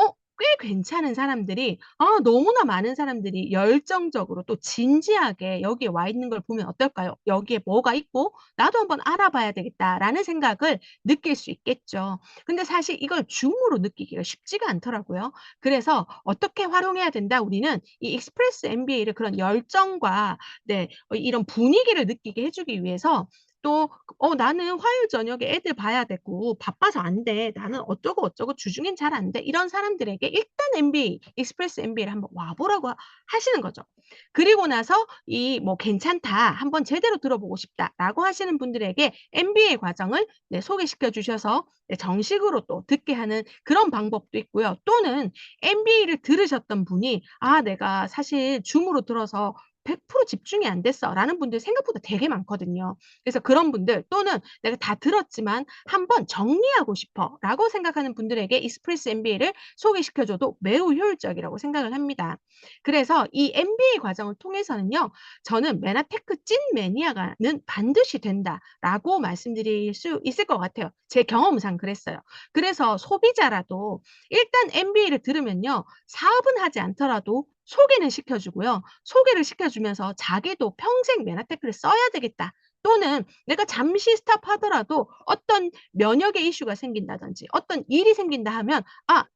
꽤 괜찮은 사람들이 너무나 많은 사람들이 열정적으로 또 진지하게 여기에 와 있는 걸 보면 어떨까요? 여기에 뭐가 있고 나도 한번 알아봐야 되겠다라는 생각을 느낄 수 있겠죠. 근데 사실 이걸 줌으로 느끼기가 쉽지가 않더라고요. 그래서 어떻게 활용해야 된다? 우리는 이 익스프레스 MBA를 그런 열정과 네, 이런 분위기를 느끼게 해주기 위해서 또 나는 화요일 저녁에 애들 봐야 되고 바빠서 안 돼. 나는 어쩌고 어쩌고 주중엔 잘 안 돼. 이런 사람들에게 일단 MBA, 익스프레스 MBA를 한번 와보라고 하시는 거죠. 그리고 나서 이 뭐 괜찮다. 한번 제대로 들어보고 싶다라고 하시는 분들에게 MBA 과정을 소개시켜 주셔서 정식으로 또 듣게 하는 그런 방법도 있고요. 또는 MBA를 들으셨던 분이 내가 사실 줌으로 들어서 100% 집중이 안 됐어라는 분들 생각보다 되게 많거든요. 그래서 그런 분들 또는 내가 다 들었지만 한번 정리하고 싶어라고 생각하는 분들에게 익스프레스 MBA를 소개시켜줘도 매우 효율적이라고 생각을 합니다. 그래서 이 MBA 과정을 통해서는요, 저는 메나테크 찐 매니아가는 반드시 된다라고 말씀드릴 수 있을 것 같아요. 제 경험상 그랬어요. 그래서 소비자라도 일단 MBA를 들으면요, 사업은 하지 않더라도 소개는 시켜주고요. 소개를 시켜주면서 자기도 평생 메나테크를 써야 되겠다. 또는 내가 잠시 스탑하더라도 어떤 면역의 이슈가 생긴다든지 어떤 일이 생긴다 하면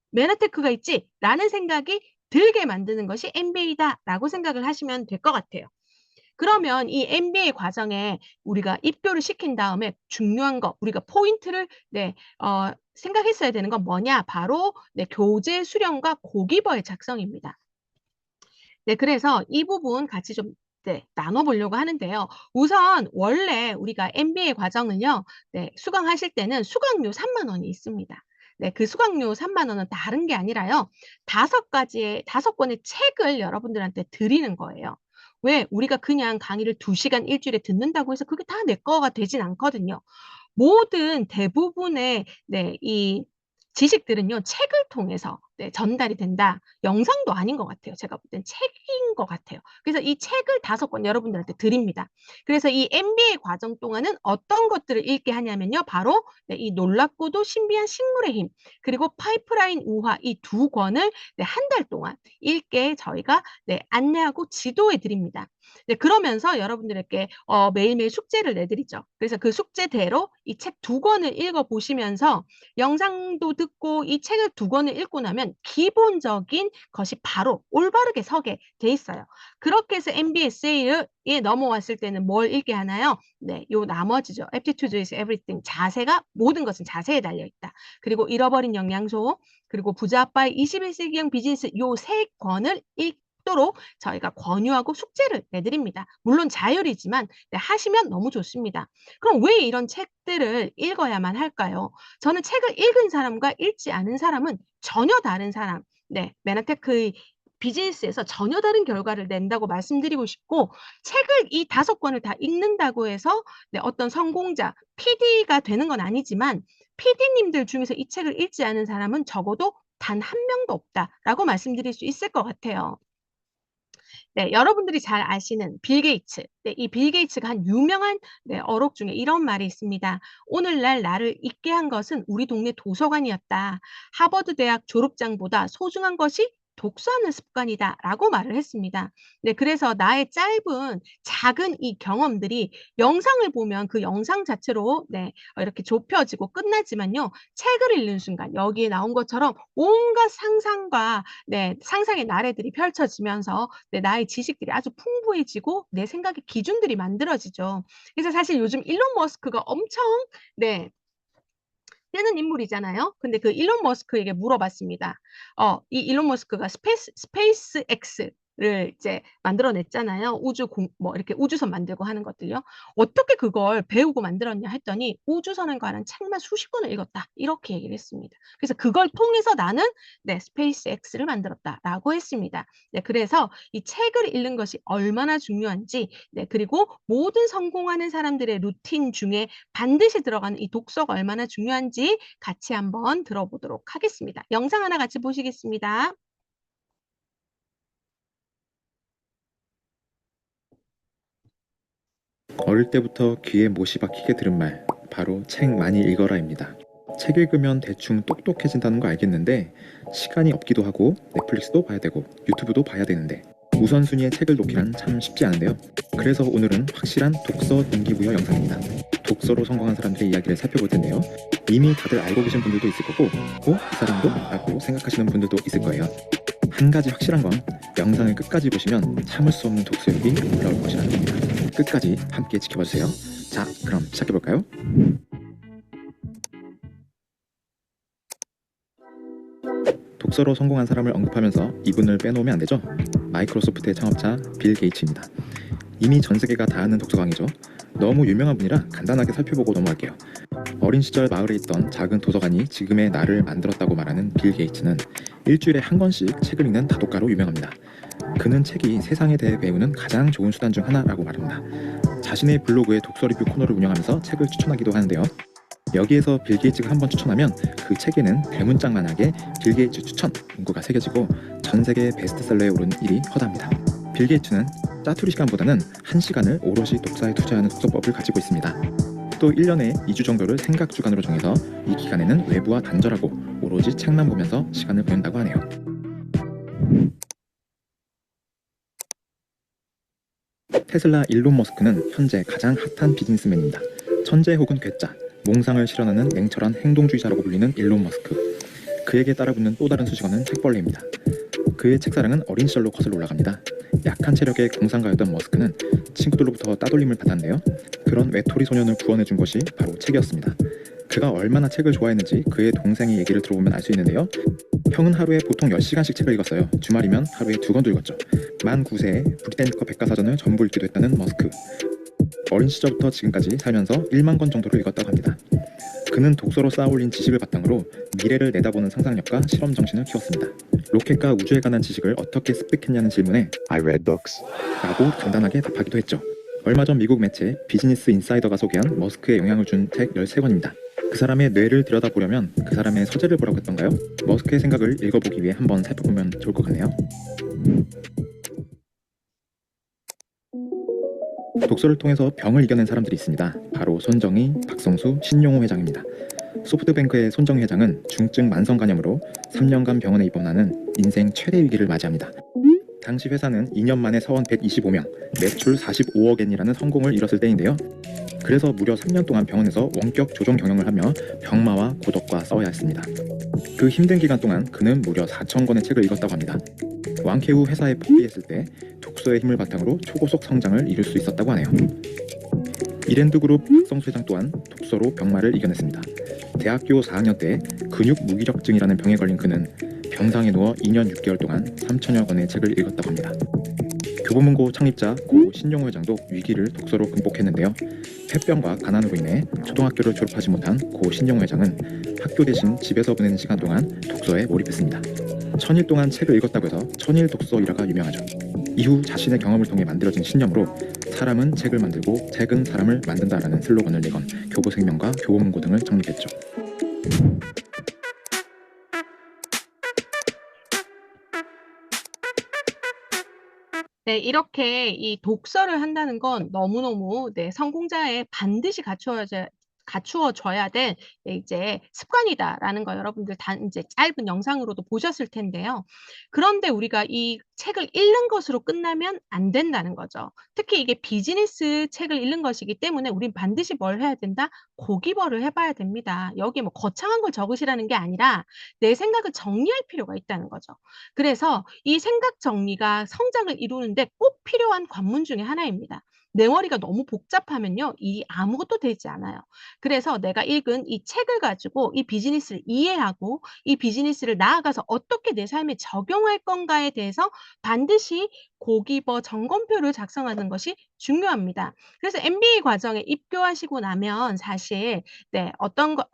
메나테크가 있지 라는 생각이 들게 만드는 것이 MBA다라고 생각을 하시면 될 것 같아요. 그러면 이 MBA 과정에 우리가 입교를 시킨 다음에 중요한 거, 우리가 포인트를 생각했어야 되는 건 뭐냐? 바로 교재 수령과 고기버의 작성입니다. 네, 그래서 이 부분 같이 좀 나눠보려고 하는데요. 우선 원래 우리가 MBA 과정을요, 수강하실 때는 수강료 3만 원이 있습니다. 네, 그 수강료 3만 원은 다른 게 아니라요. 5권의 책을 여러분들한테 드리는 거예요. 왜? 우리가 그냥 강의를 2시간 일주일에 듣는다고 해서 그게 다 내 거가 되진 않거든요. 모든 대부분의 이 지식들은요, 책을 통해서 전달이 된다. 영상도 아닌 것 같아요. 제가 볼 땐 책인 것 같아요. 그래서 이 책을 5권 여러분들한테 드립니다. 그래서 이 MBA 과정 동안은 어떤 것들을 읽게 하냐면요. 바로 이 놀랍고도 신비한 식물의 힘, 그리고 파이프라인 우화 이 2권을 한 달 동안 읽게 저희가 안내하고 지도해 드립니다. 그러면서 여러분들에게 매일매일 숙제를 내드리죠. 그래서 그 숙제대로 이 책 2권을 읽어보시면서 영상도 듣고 이 책을 2권을 읽고 나면 기본적인 것이 바로 올바르게 서게 돼 있어요. 그렇게 해서 MBSA에 넘어왔을 때는 뭘 읽게 하나요? 네, 요 나머지죠. Aptitude is everything. 자세가 모든 것은 자세에 달려 있다. 그리고 잃어버린 영양소, 그리고 부자 아빠의 21세기형 비즈니스 요 3권을 읽도록 저희가 권유하고 숙제를 내드립니다. 물론 자율이지만 하시면 너무 좋습니다. 그럼 왜 이런 책들을 읽어야만 할까요? 저는 책을 읽은 사람과 읽지 않은 사람은 전혀 다른 사람, 메나테크의 비즈니스에서 전혀 다른 결과를 낸다고 말씀드리고 싶고, 책을 이 5권을 다 읽는다고 해서 어떤 성공자, PD가 되는 건 아니지만 PD님들 중에서 이 책을 읽지 않은 사람은 적어도 단 한 명도 없다라고 말씀드릴 수 있을 것 같아요. 여러분들이 잘 아시는 빌 게이츠. 이 빌 게이츠가 한 유명한 어록 중에 이런 말이 있습니다. 오늘날 나를 잊게 한 것은 우리 동네 도서관이었다. 하버드 대학 졸업장보다 소중한 것이 독서하는 습관이다라고 말을 했습니다. 그래서 나의 짧은 작은 이 경험들이 영상을 보면 그 영상 자체로 이렇게 좁혀지고 끝나지만요. 책을 읽는 순간 여기에 나온 것처럼 온갖 상상과 상상의 나래들이 펼쳐지면서 나의 지식들이 아주 풍부해지고 내 생각의 기준들이 만들어지죠. 그래서 사실 요즘 일론 머스크가 엄청 뜨는 인물이잖아요. 근데 그 일론 머스크에게 물어봤습니다. 이 일론 머스크가 스페이스 X를 이제 만들어냈잖아요. 이렇게 우주선 만들고 하는 것들요. 어떻게 그걸 배우고 만들었냐 했더니 우주선에 관한 책만 수십 권을 읽었다. 이렇게 얘기를 했습니다. 그래서 그걸 통해서 나는 스페이스 X를 만들었다라고 했습니다. 그래서 이 책을 읽는 것이 얼마나 중요한지, 그리고 모든 성공하는 사람들의 루틴 중에 반드시 들어가는 이 독서가 얼마나 중요한지 같이 한번 들어보도록 하겠습니다. 영상 하나 같이 보시겠습니다. 어릴 때부터 귀에 못이 박히게 들은 말, 바로 책 많이 읽어라입니다. 책 읽으면 대충 똑똑해진다는 거 알겠는데 시간이 없기도 하고 넷플릭스도 봐야 되고 유튜브도 봐야 되는데 우선순위에 책을 놓기란 참 쉽지 않은데요. 그래서 오늘은 확실한 독서 동기부여 영상입니다. 독서로 성공한 사람들의 이야기를 살펴볼 텐데요. 이미 다들 알고 계신 분들도 있을 거고 그 사람도? 라고 생각하시는 분들도 있을 거예요. 한 가지 확실한 건 영상을 끝까지 보시면 참을 수 없는 독서욕이 올라올 것이라는 겁니다. 끝까지 함께 지켜봐주세요. 자, 그럼 시작해볼까요? 독서로 성공한 사람을 언급하면서 이분을 빼놓으면 안 되죠. 마이크로소프트의 창업자 빌 게이츠입니다. 이미 전 세계가 다 아는 독서광이죠. 너무 유명한 분이라 간단하게 살펴보고 넘어갈게요. 어린 시절 마을에 있던 작은 도서관이 지금의 나를 만들었다고 말하는 빌 게이츠는 일주일에 한 권씩 책을 읽는 다독가로 유명합니다. 그는 책이 세상에 대해 배우는 가장 좋은 수단 중 하나라고 말합니다. 자신의 블로그에 독서 리뷰 코너를 운영하면서 책을 추천하기도 하는데요. 여기에서 빌 게이츠가 한번 추천하면 그 책에는 대문짝만하게 빌 게이츠 추천 문구가 새겨지고 전 세계 베스트셀러에 오른 일이 허다합니다. 빌 게이츠는 짜투리 시간보다는 1시간을 오롯이 독서에 투자하는 독서법을 가지고 있습니다. 또 1년에 2주 정도를 생각 주간으로 정해서 이 기간에는 외부와 단절하고 오로지 책만 보면서 시간을 보낸다고 하네요. 테슬라 일론 머스크는 현재 가장 핫한 비즈니스맨입니다. 천재 혹은 괴짜, 몽상을 실현하는 냉철한 행동주의자라고 불리는 일론 머스크. 그에게 따라붙는 또 다른 수식어는 책벌레입니다. 그의 책사랑은 어린 시절로 거슬러 올라갑니다. 약한 체력의 공상가였던 머스크는 친구들로부터 따돌림을 받았는데요. 그런 외톨이 소년을 구원해준 것이 바로 책이었습니다. 그가 얼마나 책을 좋아했는지 그의 동생의 얘기를 들어보면 알 수 있는데요. 형은 하루에 보통 10시간씩 책을 읽었어요. 주말이면 하루에 2권도 읽었죠. 만 9세에 브리테니커 백과사전을 전부 읽기도 했다는 머스크. 어린 시절부터 지금까지 살면서 1만 권 정도를 읽었다고 합니다. 그는 독서로 쌓아올린 지식을 바탕으로 미래를 내다보는 상상력과 실험 정신을 키웠습니다. 로켓과 우주에 관한 지식을 어떻게 습득했냐는 질문에 I read books. 라고 간단하게 답하기도 했죠. 얼마 전 미국 매체 비즈니스 인사이더가 소개한 머스크에 영향을 준 책 13권입니다. 그 사람의 뇌를 들여다보려면 그 사람의 서재를 보라고 했던가요? 머스크의 생각을 읽어보기 위해 한번 살펴보면 좋을 것 같네요. 독서를 통해서 병을 이겨낸 사람들이 있습니다. 바로 손정희, 박성수, 신용호 회장입니다. 소프트뱅크의 손정희 회장은 중증 만성 간염으로 3년간 병원에 입원하는 인생 최대 위기를 맞이합니다. 당시 회사는 2년 만에 사원 125명, 매출 45억엔이라는 성공을 이뤘을 때인데요. 그래서 무려 3년 동안 병원에서 원격 조정 경영을 하며 병마와 고독과 싸워야 했습니다. 그 힘든 기간 동안 그는 무려 4,000권의 책을 읽었다고 합니다. 왕쾌 후 회사에 복귀했을 때 독서의 힘을 바탕으로 초고속 성장을 이룰 수 있었다고 하네요. 이랜드그룹 박성수 회장 또한 독서로 병마를 이겨냈습니다. 대학교 4학년 때 근육 무기력증이라는 병에 걸린 그는 병상에 누워 2년 6개월 동안 3,000여 권의 책을 읽었다고 합니다. 교보문고 창립자 고 신용호 회장도 위기를 독서로 극복했는데요. 폐병과 가난으로 인해 초등학교를 졸업하지 못한 고 신용호 회장은 학교 대신 집에서 보내는 시간 동안 독서에 몰입했습니다. 1000일 동안 책을 읽었다고 해서 천일 독서 일화가 유명하죠. 이후 자신의 경험을 통해 만들어진 신념으로 사람은 책을 만들고 책은 사람을 만든다라는 슬로건을 내건 교보생명과 교보문고 등을 창립했죠. 네, 이렇게 이 독서를 한다는 건 너무너무 네, 성공자의 반드시 갖추어져야 될 이제 습관이다라는 거 여러분들 다 이제 짧은 영상으로도 보셨을 텐데요. 그런데 우리가 이 책을 읽는 것으로 끝나면 안 된다는 거죠. 특히 이게 비즈니스 책을 읽는 것이기 때문에 우린 반드시 뭘 해야 된다? 고기버를 해봐야 됩니다. 여기에 뭐 거창한 걸 적으시라는 게 아니라 내 생각을 정리할 필요가 있다는 거죠. 그래서 이 생각 정리가 성장을 이루는데 꼭 필요한 관문 중에 하나입니다. 내 머리가 너무 복잡하면요, 이 아무것도 되지 않아요. 그래서 내가 읽은 이 책을 가지고 이 비즈니스를 이해하고 이 비즈니스를 나아가서 어떻게 내 삶에 적용할 건가에 대해서 반드시 고기버 점검표를 작성하는 것이 중요합니다. 그래서 MBA 과정에 입교하시고 나면 사실 네, 어떤 걸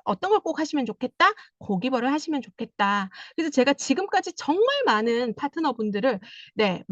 꼭 하시면 좋겠다? 고기버를 하시면 좋겠다. 그래서 제가 지금까지 정말 많은 파트너분들을 네,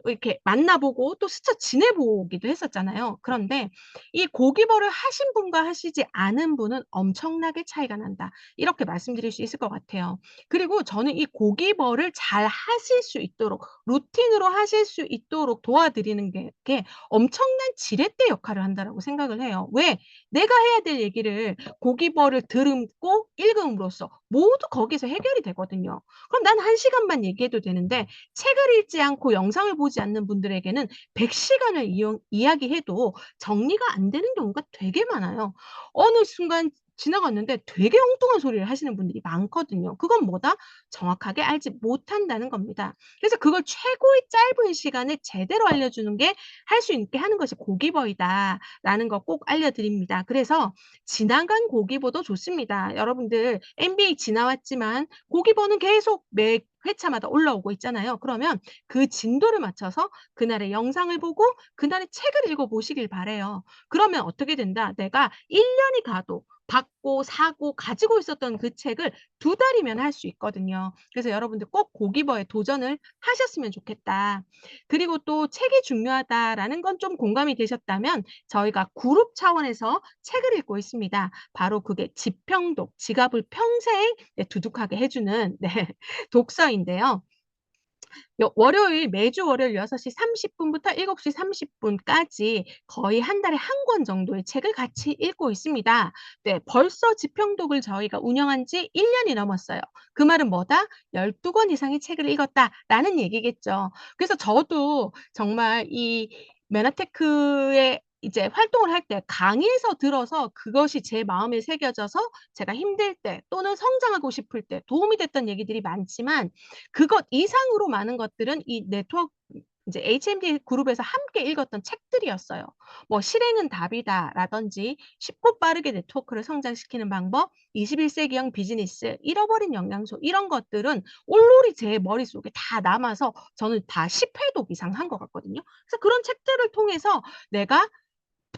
이렇게 만나보고 또 스쳐 지내보기도 했었잖아요. 그런데 이 고기버를 하신 분과 하시지 않은 분은 엄청나게 차이가 난다. 이렇게 말씀드릴 수 있을 것 같아요. 그리고 저는 이 고기버를 잘 하실 수 있도록 루틴으로 하실 수 있도록 도와드리는 게 엄청난 지렛대 역할을 한다라고 생각을 해요. 왜? 내가 해야 될 얘기를 고기버를 들음고 읽음으로써 모두 거기서 해결이 되거든요. 그럼 난 1시간만 얘기해도 되는데 책을 읽지 않고 영상을 보지 않는 분들에게는 100시간을 이야기해도 정리가 안 되는 경우가 되게 많아요. 어느 순간 지나갔는데 되게 엉뚱한 소리를 하시는 분들이 많거든요. 그건 뭐다? 정확하게 알지 못한다는 겁니다. 그래서 그걸 최고의 짧은 시간에 제대로 알려주는 게 할 수 있게 하는 것이 고기버이다라는 거 꼭 알려드립니다. 그래서 지나간 고기버도 좋습니다. 여러분들 MBA 지나왔지만 고기버는 계속 매 회차마다 올라오고 있잖아요. 그러면 그 진도를 맞춰서 그날의 영상을 보고 그날의 책을 읽어보시길 바래요. 그러면 어떻게 된다? 내가 1년이 가도 받고 사고 가지고 있었던 그 책을 2달이면 할 수 있거든요. 그래서 여러분들 꼭 고기버에 도전을 하셨으면 좋겠다. 그리고 또 책이 중요하다라는 건 좀 공감이 되셨다면 저희가 그룹 차원에서 책을 읽고 있습니다. 바로 그게 지평독, 지갑을 평생 네, 두둑하게 해주는 네, 독서인데요. 매주 월요일 6시 30분부터 7시 30분까지 거의 한 달에 한 권 정도의 책을 같이 읽고 있습니다. 네, 벌써 지평독을 저희가 운영한 지 1년이 넘었어요. 그 말은 뭐다? 12권 이상의 책을 읽었다라는 얘기겠죠. 그래서 저도 정말 이 메나테크의 이제 활동을 할 때 강의에서 들어서 그것이 제 마음에 새겨져서 제가 힘들 때 또는 성장하고 싶을 때 도움이 됐던 얘기들이 많지만 그것 이상으로 많은 것들은 이 네트워크 이제 HMD 그룹에서 함께 읽었던 책들이었어요. 뭐 실행은 답이다라든지 쉽고 빠르게 네트워크를 성장시키는 방법, 21세기형 비즈니스, 잃어버린 영양소 이런 것들은 올로리 제 머릿속에 다 남아서 저는 다 10회독 이상 한 것 같거든요. 그래서 그런 책들을 통해서 내가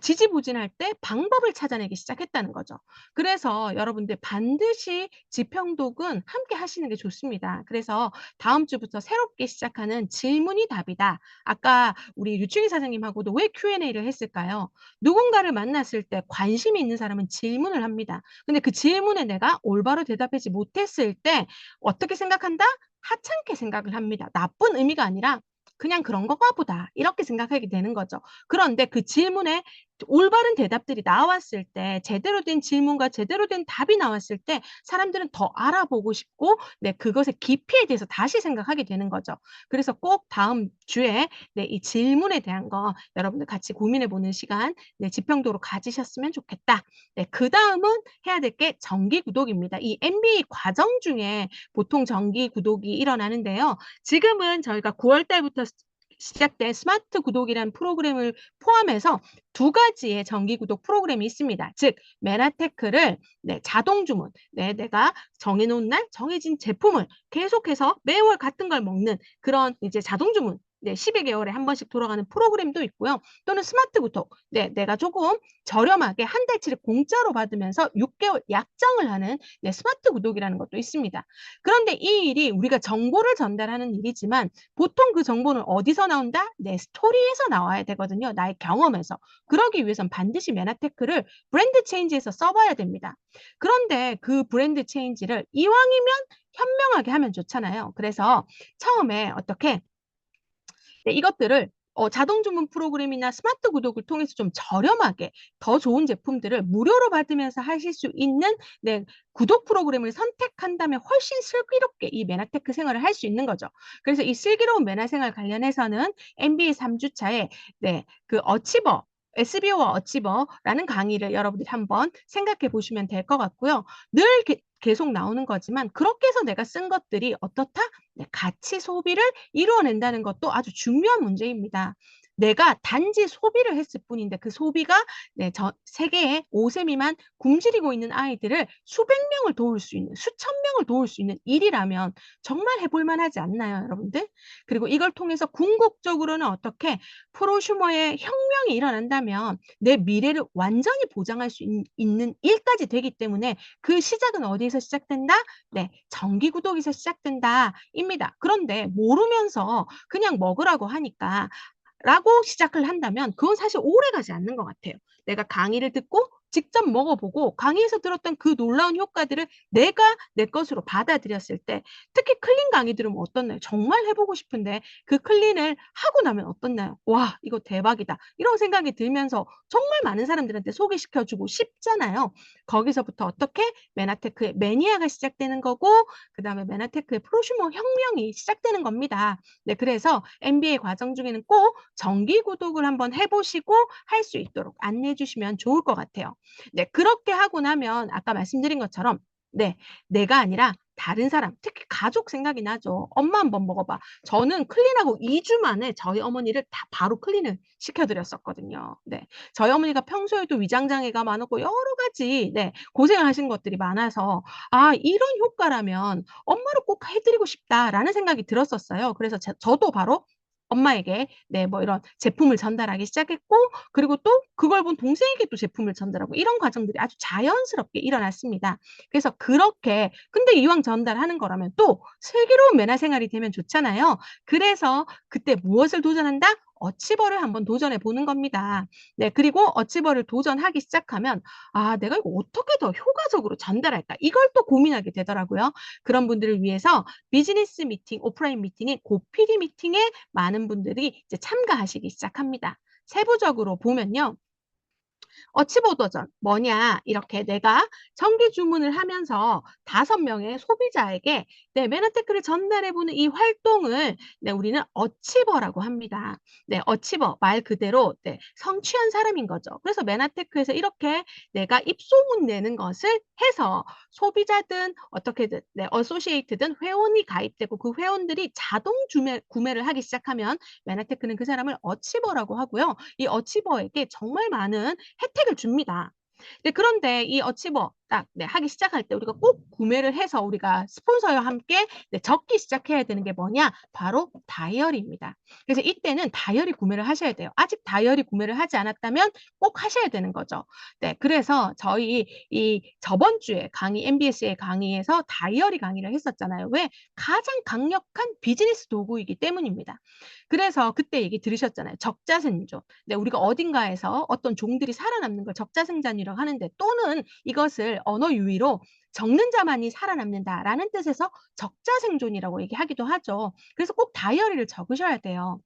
지지부진할 때 방법을 찾아내기 시작했다는 거죠. 그래서 여러분들 반드시 지평독은 함께 하시는 게 좋습니다. 그래서 다음 주부터 새롭게 시작하는 질문이 답이다. 아까 우리 유충희 사장님하고도 왜 Q&A를 했을까요? 누군가를 만났을 때 관심이 있는 사람은 질문을 합니다. 근데 그 질문에 내가 올바로 대답하지 못했을 때 어떻게 생각한다? 하찮게 생각을 합니다. 나쁜 의미가 아니라 그냥 그런 건가 보다. 이렇게 생각하게 되는 거죠. 그런데 그 질문에 올바른 대답들이 나왔을 때 제대로 된 질문과 제대로 된 답이 나왔을 때 사람들은 더 알아보고 싶고 그것의 깊이에 대해서 다시 생각하게 되는 거죠. 그래서 꼭 다음 주에 이 질문에 대한 거 여러분들 같이 고민해 보는 시간 지평도로 가지셨으면 좋겠다. 그다음은 해야 될 게 정기 구독입니다. 이 MBA 과정 중에 보통 정기 구독이 일어나는데요. 지금은 저희가 9월 달부터 시작된 스마트 구독이라는 프로그램을 포함해서 2가지의 정기 구독 프로그램이 있습니다. 즉 메나테크를 자동 주문, 내가 정해 놓은 날 정해진 제품을 계속해서 매월 같은 걸 먹는 그런 이제 자동 주문 12개월에 한 번씩 돌아가는 프로그램도 있고요. 또는 스마트 구독, 내가 조금 저렴하게 한 달치를 공짜로 받으면서 6개월 약정을 하는 스마트 구독이라는 것도 있습니다. 그런데 이 일이 우리가 정보를 전달하는 일이지만 보통 그 정보는 어디서 나온다? 내 스토리에서 나와야 되거든요. 나의 경험에서. 그러기 위해선 반드시 메나테크를 브랜드 체인지에서 써봐야 됩니다. 그런데 그 브랜드 체인지를 이왕이면 현명하게 하면 좋잖아요. 그래서 처음에 어떻게 이것들을 자동 주문 프로그램이나 스마트 구독을 통해서 좀 저렴하게 더 좋은 제품들을 무료로 받으면서 하실 수 있는 구독 프로그램을 선택한다면 훨씬 슬기롭게 이 메나테크 생활을 할 수 있는 거죠. 그래서 이 슬기로운 메나 생활 관련해서는 MBA 3주차에 그 어치버 SBO와 어치버라는 강의를 여러분들이 한번 생각해 보시면 될 것 같고요. 늘 계속 나오는 거지만 그렇게 해서 내가 쓴 것들이 어떻다? 가치 소비를 이루어낸다는 것도 아주 중요한 문제입니다. 내가 단지 소비를 했을 뿐인데 그 소비가 세계에 5세 미만 굶주리고 있는 아이들을 수백 명을 도울 수 있는, 수천 명을 도울 수 있는 일이라면 정말 해볼 만하지 않나요, 여러분들? 그리고 이걸 통해서 궁극적으로는 어떻게 프로슈머의 혁명이 일어난다면 내 미래를 완전히 보장할 수 있는 일까지 되기 때문에 그 시작은 어디에서 시작된다? 정기 구독에서 시작된다. 입니다. 그런데 모르면서 그냥 먹으라고 하니까 라고 시작을 한다면 그건 사실 오래가지 않는 것 같아요. 내가 강의를 듣고 직접 먹어보고 강의에서 들었던 그 놀라운 효과들을 내가 내 것으로 받아들였을 때 특히 클린 강의 들으면 어떻나요? 정말 해보고 싶은데 그 클린을 하고 나면 어떻나요? 와, 이거 대박이다. 이런 생각이 들면서 정말 많은 사람들한테 소개시켜주고 싶잖아요. 거기서부터 어떻게 메나테크의 매니아가 시작되는 거고 그 다음에 메나테크의 프로슈머 혁명이 시작되는 겁니다. 그래서 MBA 과정 중에는 꼭 정기 구독을 한번 해보시고 할 수 있도록 안내해 주시면 좋을 것 같아요. 그렇게 하고 나면 아까 말씀드린 것처럼 내가 아니라 다른 사람, 특히 가족 생각이 나죠. 엄마 한번 먹어봐. 저는 클린하고 2주 만에 저희 어머니를 다 바로 클린을 시켜드렸었거든요. 저희 어머니가 평소에도 위장장애가 많았고 여러 가지 고생을 하신 것들이 많아서 아, 이런 효과라면 엄마를 꼭 해드리고 싶다라는 생각이 들었었어요. 그래서 저도 바로 엄마에게 뭐 이런 제품을 전달하기 시작했고 그리고 또 그걸 본 동생에게 또 제품을 전달하고 이런 과정들이 아주 자연스럽게 일어났습니다. 그래서 그렇게 근데 이왕 전달하는 거라면 또 슬기로운 매너 생활이 되면 좋잖아요. 그래서 그때 무엇을 도전한다? 어치버를 한번 도전해 보는 겁니다. 그리고 어치버를 도전하기 시작하면 아, 내가 이거 어떻게 더 효과적으로 전달할까? 이걸 또 고민하게 되더라고요. 그런 분들을 위해서 비즈니스 미팅, 오프라인 미팅인 고PD 미팅에 많은 분들이 이제 참가하시기 시작합니다. 세부적으로 보면요. 어치버 도전 뭐냐 이렇게 내가 정기 주문을 하면서 5명의 소비자에게 메너테크를 전달해보는 이 활동을 우리는 어치버라고 합니다. 어치버 말 그대로 성취한 사람인 거죠. 그래서 메너테크에서 이렇게 내가 입소문 내는 것을 해서 소비자든 어떻게든 어소시에이트든 회원이 가입되고 그 회원들이 자동 구매를 하기 시작하면 메너테크는 그 사람을 어치버라고 하고요. 이 어치버에게 정말 많은 혜택을 줍니다. 그런데 이 어치버 딱 하기 시작할 때 우리가 꼭 구매를 해서 우리가 스폰서와 함께 적기 시작해야 되는 게 뭐냐? 바로 다이어리입니다. 그래서 이때는 다이어리 구매를 하셔야 돼요. 아직 다이어리 구매를 하지 않았다면 꼭 하셔야 되는 거죠. 네, 그래서 저희 이 저번 주에 강의, MBS의 강의에서 다이어리 강의를 했었잖아요. 왜? 가장 강력한 비즈니스 도구이기 때문입니다. 그래서 그때 얘기 들으셨잖아요. 적자생존. 네, 우리가 어딘가에서 어떤 종들이 살아남는 걸 적자생존이라고 하는데, 또는 이것을 언어 유희로 적는 자만이 살아남는다라는 뜻에서 적자생존이라고 얘기하기도 하죠. 그래서 꼭 다이어리를 적으셔야 돼요.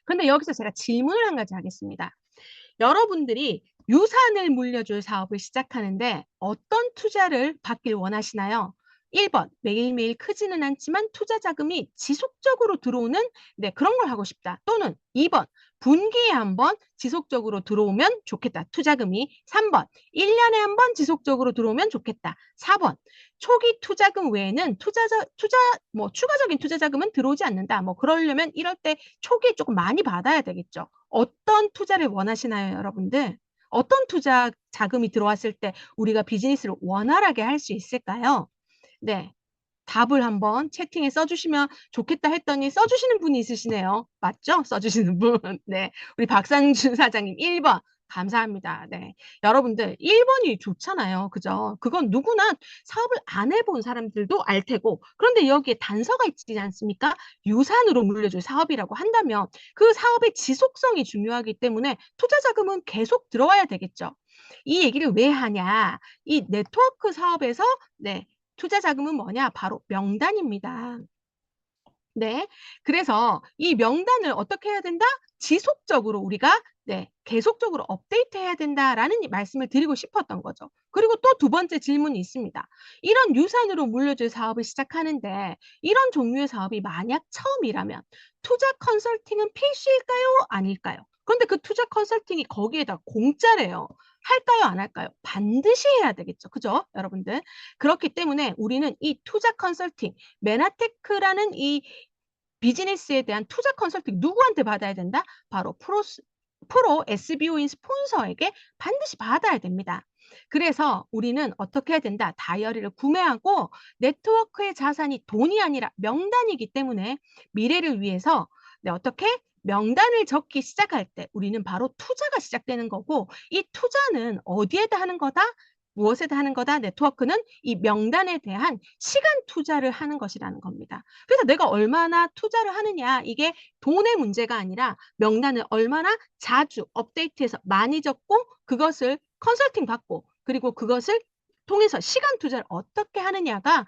근데 여기서 제가 질문을 한 가지 하겠습니다. 여러분들이 유산을 물려줄 사업을 시작하는데 어떤 투자를 받길 원하시나요? 1번, 매일매일 크지는 않지만 투자 자금이 지속적으로 들어오는 그런 걸 하고 싶다. 또는 2번, 분기에 한 번 지속적으로 들어오면 좋겠다. 투자금이. 3번, 1년에 한 번 지속적으로 들어오면 좋겠다. 4번, 초기 투자금 외에는 추가적인 투자 자금은 들어오지 않는다. 그러려면 이럴 때 초기에 조금 많이 받아야 되겠죠. 어떤 투자를 원하시나요, 여러분들? 어떤 투자 자금이 들어왔을 때 우리가 비즈니스를 원활하게 할 수 있을까요? 네. 답을 한번 채팅에 써주시면 좋겠다 했더니 써주시는 분이 있으시네요. 맞죠? 써주시는 분. 네. 우리 박상준 사장님 1번. 감사합니다. 네. 여러분들 1번이 좋잖아요. 그죠? 그건 누구나 사업을 안 해본 사람들도 알 테고, 그런데 여기에 단서가 있지 않습니까? 유산으로 물려줄 사업이라고 한다면 그 사업의 지속성이 중요하기 때문에 투자 자금은 계속 들어와야 되겠죠. 이 얘기를 왜 하냐? 이 네트워크 사업에서 투자 자금은 뭐냐? 바로 명단입니다. 네. 그래서 이 명단을 어떻게 해야 된다? 지속적으로 우리가 계속적으로 업데이트해야 된다라는 말씀을 드리고 싶었던 거죠. 그리고 또 두 번째 질문이 있습니다. 이런 유산으로 물려줄 사업을 시작하는데 이런 종류의 사업이 만약 처음이라면 투자 컨설팅은 필수일까요? 아닐까요? 그런데 그 투자 컨설팅이 거기에다 공짜래요. 할까요? 안 할까요? 반드시 해야 되겠죠. 그죠? 여러분들. 그렇기 때문에 우리는 이 투자 컨설팅, 메나테크라는 이 비즈니스에 대한 투자 컨설팅 누구한테 받아야 된다? 바로 프로 SBO인 스폰서에게 반드시 받아야 됩니다. 그래서 우리는 어떻게 해야 된다? 다이어리를 구매하고 네트워크의 자산이 돈이 아니라 명단이기 때문에 미래를 위해서 어떻게? 명단을 적기 시작할 때 우리는 바로 투자가 시작되는 거고, 이 투자는 어디에다 하는 거다? 무엇에다 하는 거다? 네트워크는 이 명단에 대한 시간 투자를 하는 것이라는 겁니다. 그래서 내가 얼마나 투자를 하느냐, 이게 돈의 문제가 아니라 명단을 얼마나 자주 업데이트해서 많이 적고 그것을 컨설팅 받고 그리고 그것을 통해서 시간 투자를 어떻게 하느냐가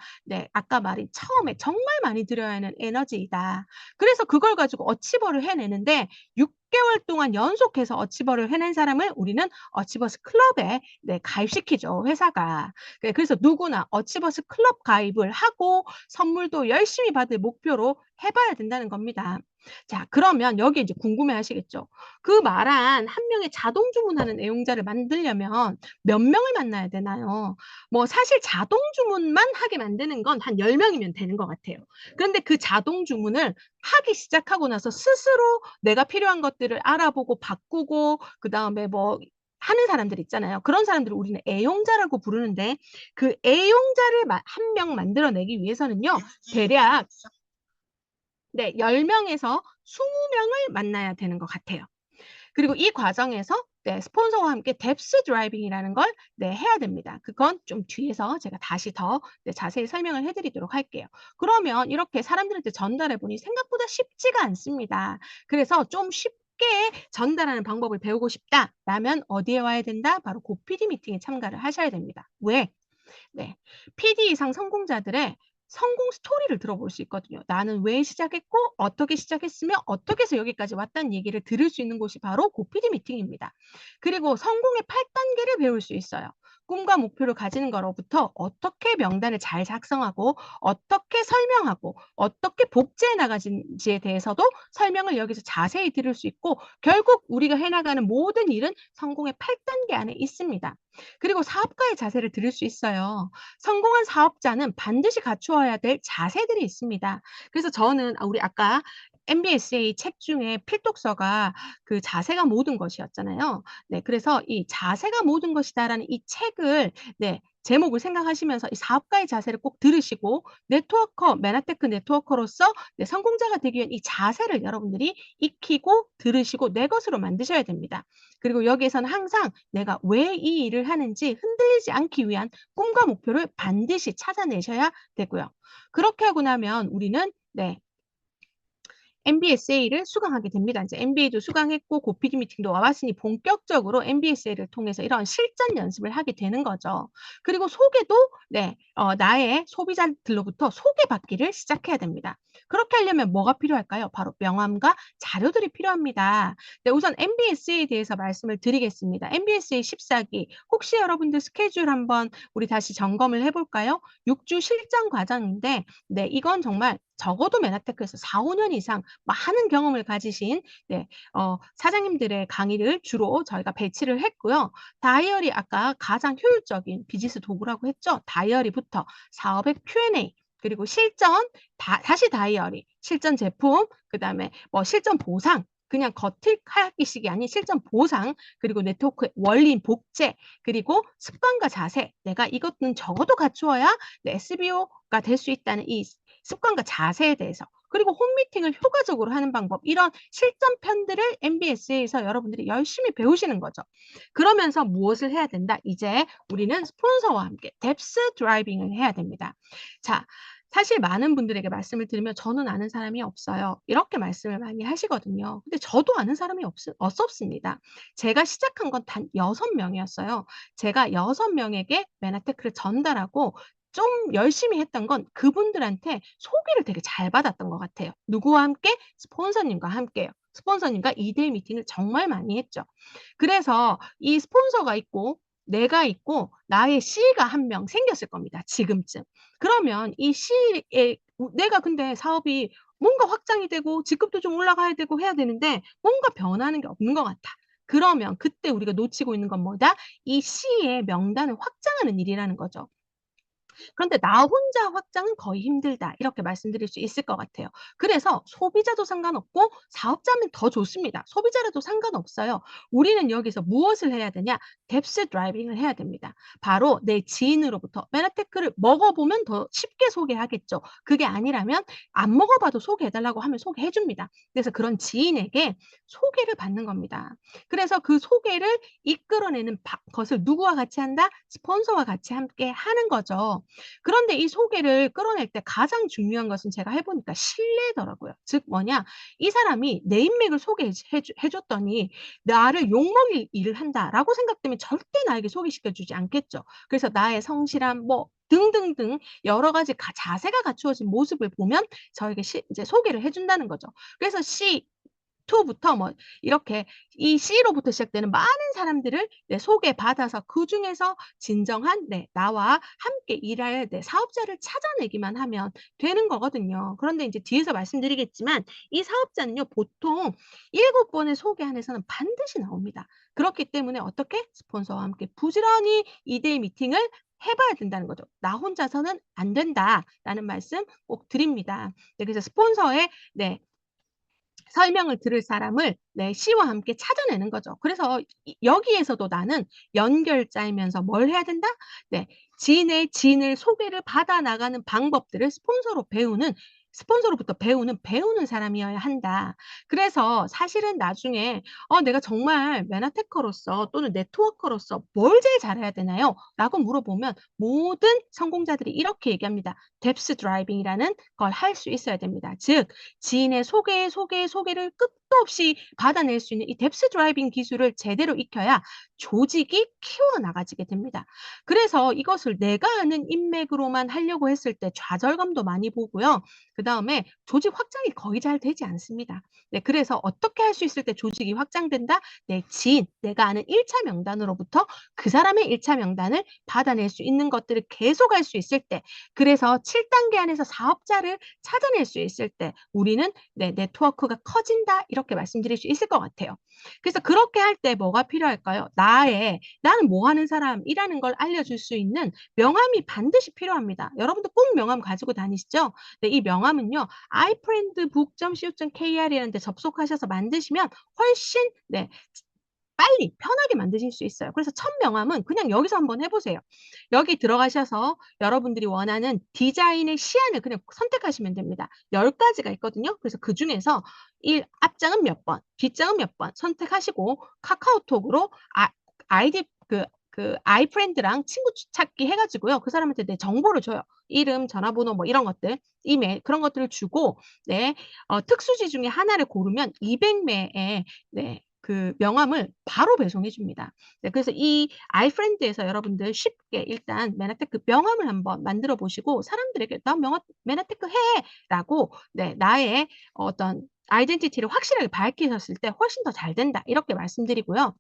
아까 말인 처음에 정말 많이 들여야 하는 에너지이다. 그래서 그걸 가지고 어치버를 해내는데 6개월 동안 연속해서 어치버를 해낸 사람을 우리는 어치버스 클럽에 가입시키죠, 회사가. 그래서 누구나 어치버스 클럽 가입을 하고 선물도 열심히 받을 목표로 해봐야 된다는 겁니다. 자, 그러면 여기 이제 궁금해 하시겠죠? 그 말한 한 명의 자동 주문하는 애용자를 만들려면 몇 명을 만나야 되나요? 사실 자동 주문만 하게 만드는 건 한 10명이면 되는 것 같아요. 그런데 그 자동 주문을 하기 시작하고 나서 스스로 내가 필요한 것들을 알아보고 바꾸고 그다음에 하는 사람들 있잖아요. 그런 사람들을 우리는 애용자라고 부르는데, 그 애용자를 한 명 만들어내기 위해서는요, 대략 10명에서 20명을 만나야 되는 것 같아요. 그리고 이 과정에서 스폰서와 함께 뎁스 드라이빙이라는 걸 해야 됩니다. 그건 좀 뒤에서 제가 다시 더 자세히 설명을 해드리도록 할게요. 그러면 이렇게 사람들한테 전달해 보니 생각보다 쉽지가 않습니다. 그래서 좀 쉽게 전달하는 방법을 배우고 싶다라면 어디에 와야 된다? 바로 고PD 미팅에 참가를 하셔야 됩니다. 왜? PD 이상 성공자들의 성공 스토리를 들어볼 수 있거든요. 나는 왜 시작했고 어떻게 시작했으며 어떻게 해서 여기까지 왔다는 얘기를 들을 수 있는 곳이 바로 고PD 미팅입니다. 그리고 성공의 8단계를 배울 수 있어요. 꿈과 목표를 가지는 거로부터 어떻게 명단을 잘 작성하고 어떻게 설명하고 어떻게 복제해 나가는지에 대해서도 설명을 여기서 자세히 들을 수 있고, 결국 우리가 해나가는 모든 일은 성공의 8단계 안에 있습니다. 그리고 사업가의 자세를 들을 수 있어요. 성공한 사업자는 반드시 갖추어야 될 자세들이 있습니다. 그래서 저는 우리 아까 MBSA 책 중에 필독서가 그 자세가 모든 것이었잖아요. 네, 그래서 이 자세가 모든 것이다라는 이 책을 네, 제목을 생각하시면서 이 사업가의 자세를 꼭 들으시고 네트워커, 메나테크 네트워커로서 네, 성공자가 되기 위한 이 자세를 여러분들이 익히고 들으시고 내 것으로 만드셔야 됩니다. 그리고 여기에서는 항상 내가 왜 이 일을 하는지 흔들리지 않기 위한 꿈과 목표를 반드시 찾아내셔야 되고요. 그렇게 하고 나면 우리는 네, MBSA를 수강하게 됩니다. 이제 MBA도 수강했고 고피디 미팅도 와봤으니 본격적으로 MBSA를 통해서 이런 실전 연습을 하게 되는 거죠. 그리고 소개도 네, 나의 소비자들로부터 소개받기를 시작해야 됩니다. 그렇게 하려면 뭐가 필요할까요? 바로 명함과 자료들이 필요합니다. 네, 우선 MBSA에 대해서 말씀을 드리겠습니다. MBSA 14기 혹시 여러분들 스케줄 한번 우리 다시 점검을 해볼까요? 6주 실전 과정인데 네, 이건 정말 적어도 메나테크에서 4-5년 이상 많은 경험을 가지신 네, 사장님들의 강의를 주로 저희가 배치를 했고요. 다이어리 아까 가장 효율적인 비즈니스 도구라고 했죠. 다이어리부터 사업의 Q&A 그리고 실전 다시 다이어리, 실전 제품, 그다음에 뭐 실전 보상 그냥 겉핥기식이 아닌 실전 보상, 그리고 네트워크의 원리인 복제, 그리고 습관과 자세. 내가 이것은 적어도 갖추어야 SBO가 될 수 있다는 이 습관과 자세에 대해서 그리고 홈미팅을 효과적으로 하는 방법 이런 실전편들을 MBSA에서 여러분들이 열심히 배우시는 거죠. 그러면서 무엇을 해야 된다? 이제 우리는 스폰서와 함께 뎁스 드라이빙을 해야 됩니다. 자, 사실 많은 분들에게 말씀을 드리면 저는 아는 사람이 없어요. 이렇게 말씀을 많이 하시거든요. 근데 저도 아는 사람이 없습니다. 제가 시작한 건 단 6명이었어요. 제가 6명에게 메나테크를 전달하고 좀 열심히 했던 건 그분들한테 소개를 되게 잘 받았던 것 같아요. 누구와 함께? 스폰서님과 함께요. 스폰서님과 2대1 미팅을 정말 많이 했죠. 그래서 이 스폰서가 있고 내가 있고 나의 C가 한 명 생겼을 겁니다. 지금쯤. 그러면 이 C에 내가 근데 사업이 뭔가 확장이 되고 직급도 좀 올라가야 되고 해야 되는데 뭔가 변하는 게 없는 것 같아. 그러면 그때 우리가 놓치고 있는 건 뭐다? 이 C의 명단을 확장하는 일이라는 거죠. 그런데 나 혼자 확장은 거의 힘들다. 이렇게 말씀드릴 수 있을 것 같아요. 그래서 소비자도 상관없고 사업자면 더 좋습니다. 소비자라도 상관없어요. 우리는 여기서 무엇을 해야 되냐? 뎁스 드라이빙을 해야 됩니다. 바로 내 지인으로부터 메나테크를 먹어보면 더 쉽게 소개하겠죠. 그게 아니라면 안 먹어봐도 소개해달라고 하면 소개해줍니다. 그래서 그런 지인에게 소개를 받는 겁니다. 그래서 그 소개를 이끌어내는 것을 누구와 같이 한다? 스폰서와 같이 함께 하는 거죠. 그런데 이 소개를 끌어낼 때 가장 중요한 것은 제가 해보니까 신뢰더라고요. 즉 뭐냐? 이 사람이 내 인맥을 소개해줬더니 나를 욕먹일 일을 한다라고 생각되면 절대 나에게 소개시켜주지 않겠죠. 그래서 나의 성실함 뭐 등등등 여러 가지 자세가 갖추어진 모습을 보면 저에게 이제 소개를 해준다는 거죠. 그래서 C부터 뭐 이렇게 이 C로부터 시작되는 많은 사람들을 소개받아서 그중에서 진정한 나와 함께 일할 사업자를 찾아내기만 하면 되는 거거든요. 그런데 이제 뒤에서 말씀드리겠지만 이 사업자는요 보통 7번의 소개 안에서는 반드시 나옵니다. 그렇기 때문에 어떻게? 스폰서와 함께 부지런히 2대1 미팅을 해봐야 된다는 거죠. 나 혼자서는 안 된다라는 말씀 꼭 드립니다. 그래서 스폰서의 설명을 들을 사람을 C와 함께 찾아내는 거죠. 그래서 여기에서도 나는 연결자이면서 뭘 해야 된다? 지인의 지인을 소개를 받아 나가는 방법들을 스폰서로부터 배우는 사람이어야 한다. 그래서 사실은 나중에 내가 정말 메나테커로서 또는 네트워커로서 뭘 제일 잘해야 되나요? 라고 물어보면 모든 성공자들이 이렇게 얘기합니다. 뎁스 드라이빙이라는 걸 할 수 있어야 됩니다. 즉 지인의 소개를 끝도 없이 받아낼 수 있는 이 뎁스 드라이빙 기술을 제대로 익혀야 조직이 키워나가지게 됩니다. 그래서 이것을 내가 아는 인맥으로만 하려고 했을 때 좌절감도 많이 보고요. 그다음에 조직 확장이 거의 잘 되지 않습니다. 그래서 어떻게 할 수 있을 때 조직이 확장된다? 내 지인, 내가 아는 1차 명단으로부터 그 사람의 1차 명단을 받아낼 수 있는 것들을 계속할 수 있을 때 그래서 7단계 안에서 사업자를 찾아낼 수 있을 때 우리는 네트워크가 커진다 이렇게 이렇게 말씀드릴 수 있을 것 같아요. 그래서 그렇게 할 때 뭐가 필요할까요? 나는 뭐 하는 사람이라는 걸 알려줄 수 있는 명함이 반드시 필요합니다. 여러분도 꼭 명함 가지고 다니시죠? 네, 이 명함은요, ifriendbook.co.kr이라는 데 접속하셔서 만드시면 훨씬 빨리 편하게 만드실 수 있어요. 그래서 첫 명함은 그냥 여기서 한번 해보세요. 여기 들어가셔서 여러분들이 원하는 디자인의 시안을 그냥 선택하시면 됩니다. 10가지가 있거든요. 그래서 그 중에서 앞장은 몇 번, 뒷장은 몇 번 선택하시고 카카오톡으로 아이디 아이프렌드랑 친구 찾기 해가지고요. 그 사람한테 내 정보를 줘요. 이름, 전화번호 뭐 이런 것들, 이메일 그런 것들을 주고 특수지 중에 하나를 고르면 200매의 그 명함을 바로 배송해 줍니다. 네, 그래서 이 아이프렌드에서 여러분들 쉽게 일단 메나테크 명함을 한번 만들어 보시고 사람들에게 나 메나테크 해라고 나의 어떤 아이덴티티를 확실하게 밝히셨을 때 훨씬 더 잘 된다. 이렇게 말씀드리고요.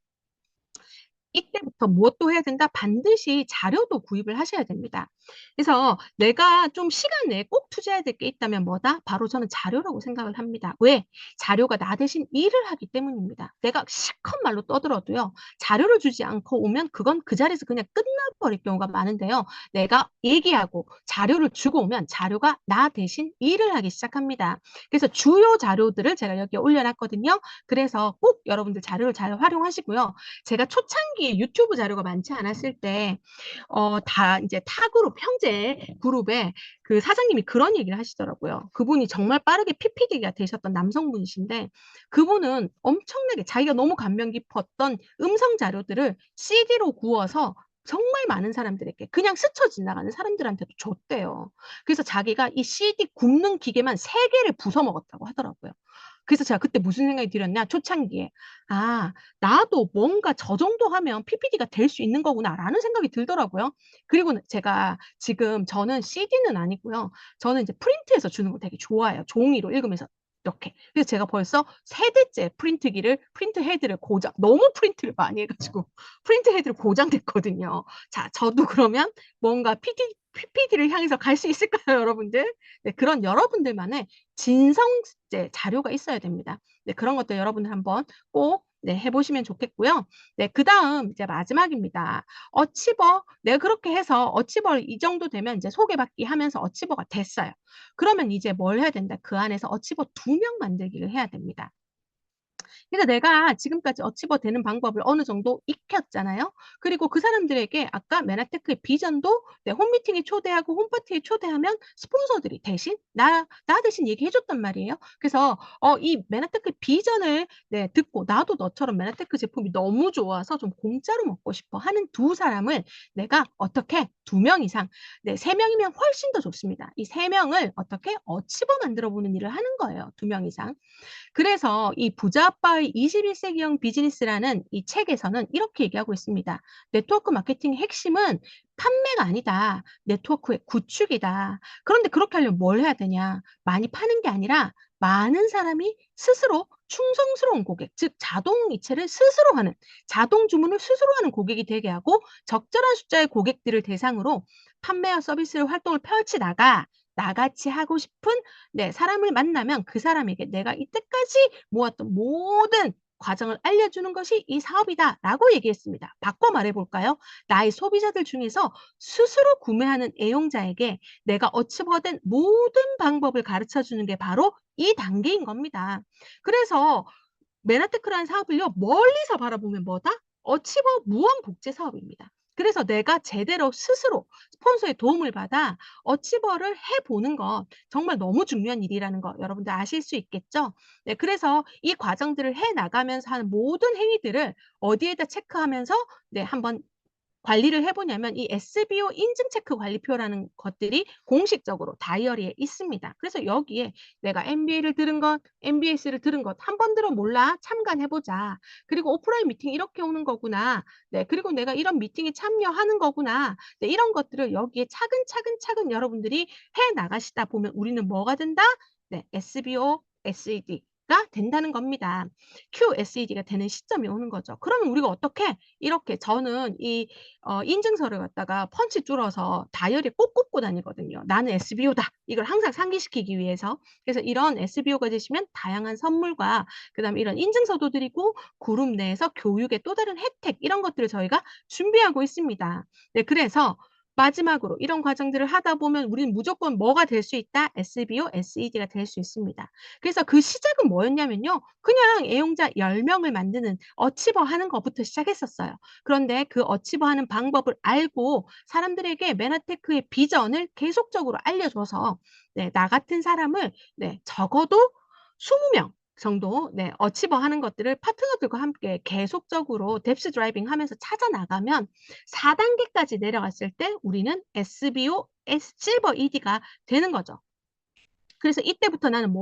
이때부터 무엇도 해야 된다? 반드시 자료도 구입을 하셔야 됩니다. 그래서 내가 좀 시간 내에 꼭 투자해야 될 게 있다면 뭐다? 바로 저는 자료라고 생각을 합니다. 왜? 자료가 나 대신 일을 하기 때문입니다. 내가 실컷 말로 떠들어도요. 자료를 주지 않고 오면 그건 그 자리에서 그냥 끝나버릴 경우가 많은데요. 내가 얘기하고 자료를 주고 오면 자료가 나 대신 일을 하기 시작합니다. 그래서 주요 자료들을 제가 여기에 올려놨거든요. 그래서 꼭 여러분들 자료를 잘 활용하시고요. 제가 초창기에 유튜브 자료가 많지 않았을 때, 다 이제 타그룹, 형제 그룹에 그 사장님이 그런 얘기를 하시더라고요. 그분이 정말 빠르게 PPD가 되셨던 남성분이신데, 그분은 엄청나게 자기가 너무 감명 깊었던 음성 자료들을 CD로 구워서 정말 많은 사람들에게 그냥 스쳐 지나가는 사람들한테도 줬대요. 그래서 자기가 이 CD 굽는 기계만 3개를 부숴 먹었다고 하더라고요. 그래서 제가 그때 무슨 생각이 들었냐, 초창기에. 아, 나도 뭔가 저 정도 하면 PPD가 될 수 있는 거구나라는 생각이 들더라고요. 그리고 저는 CD는 아니고요. 저는 이제 프린트해서 주는 거 되게 좋아해요. 종이로 읽으면서 이렇게. 그래서 제가 벌써 3대째 프린트 헤드를 너무 프린트를 많이 해가지고 프린트 헤드를 고장됐거든요. 자, 저도 그러면 뭔가 PPD를 향해서 갈 수 있을까요, 여러분들? 네, 그런 여러분들만의 진성제 자료가 있어야 됩니다. 네, 그런 것들 여러분들 한번 꼭 해보시면 좋겠고요. 네, 그 다음 이제 마지막입니다. 어치버. 내가 그렇게 해서 어치버 이 정도 되면 이제 소개받기 하면서 어치버가 됐어요. 그러면 이제 뭘 해야 된다? 그 안에서 어치버 2명 만들기를 해야 됩니다. 그래서 내가 지금까지 어치버 되는 방법을 어느 정도 익혔잖아요. 그리고 그 사람들에게 아까 메나테크의 비전도 홈미팅에 초대하고 홈파티에 초대하면 스폰서들이 대신 나 대신 얘기해줬단 말이에요. 그래서 이 메나테크 비전을 듣고 나도 너처럼 메나테크 제품이 너무 좋아서 좀 공짜로 먹고 싶어 하는 2사람을 내가 어떻게 2명 이상, 3명이면 훨씬 더 좋습니다. 이 3명을 어떻게 어치버 만들어 보는 일을 하는 거예요. 2명 이상. 그래서 이 부자 아빠의 21세기형 비즈니스라는 이 책에서는 이렇게 얘기하고 있습니다. 네트워크 마케팅의 핵심은 판매가 아니다. 네트워크의 구축이다. 그런데 그렇게 하려면 뭘 해야 되냐? 많이 파는 게 아니라 많은 사람이 스스로 충성스러운 고객, 즉 자동 이체를 스스로 하는, 자동 주문을 스스로 하는 고객이 되게 하고 적절한 숫자의 고객들을 대상으로 판매와 서비스를 활동을 펼치 나같이 하고 싶은 사람을 만나면 그 사람에게 내가 이때까지 모았던 모든 과정을 알려주는 것이 이 사업이다라고 얘기했습니다. 바꿔 말해볼까요? 나의 소비자들 중에서 스스로 구매하는 애용자에게 내가 어치버된 모든 방법을 가르쳐주는 게 바로 이 단계인 겁니다. 그래서 메나테크라는 사업을요, 멀리서 바라보면 뭐다? 어치버 무한복제 사업입니다. 그래서 내가 제대로 스스로 스폰서의 도움을 받아 어치버를 해보는 것 정말 너무 중요한 일이라는 거 여러분들 아실 수 있겠죠? 네, 그래서 이 과정들을 해나가면서 하는 모든 행위들을 어디에다 체크하면서 한번 관리를 해보냐면 이 SBO 인증 체크 관리표라는 것들이 공식적으로 다이어리에 있습니다. 그래서 여기에 내가 MBA를 들은 것, MBS를 들은 것 한 번 들어 몰라 참관해보자. 그리고 오프라인 미팅 이렇게 오는 거구나. 그리고 내가 이런 미팅에 참여하는 거구나. 이런 것들을 여기에 차근차근 여러분들이 해 나가시다 보면 우리는 뭐가 된다? SBO, SED. 된다는 겁니다. QSED가 되는 시점이 오는 거죠. 그러면 우리가 어떻게 이렇게 저는 이 인증서를 갖다가 펀치 줄어서 다이어리에 꼭 꽂고 다니거든요. 나는 SBO다. 이걸 항상 상기시키기 위해서. 그래서 이런 SBO가 되시면 다양한 선물과 그다음에 이런 인증서도 드리고 그룹 내에서 교육의 또 다른 혜택 이런 것들을 저희가 준비하고 있습니다. 네, 그래서 마지막으로 이런 과정들을 하다 보면 우리는 무조건 뭐가 될 수 있다? SBO, SED가 될 수 있습니다. 그래서 그 시작은 뭐였냐면요. 그냥 애용자 10명을 만드는 어치버 하는 것부터 시작했었어요. 그런데 그 어치버 하는 방법을 알고 사람들에게 메나테크의 비전을 계속적으로 알려줘서 네, 나 같은 사람을 네, 적어도 20명 정도 네, 어치버 하는 것들을 파트너들과 함께 계속적으로 뎁스 드라이빙 하면서 찾아 나가면 4단계까지 내려갔을 때 우리는 SBO, 실버 ED가 되는 거죠. 그래서 이때부터 나는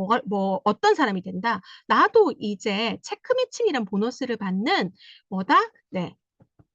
어떤 사람이 된다. 나도 이제 체크 매칭이란 보너스를 받는 뭐다? 네.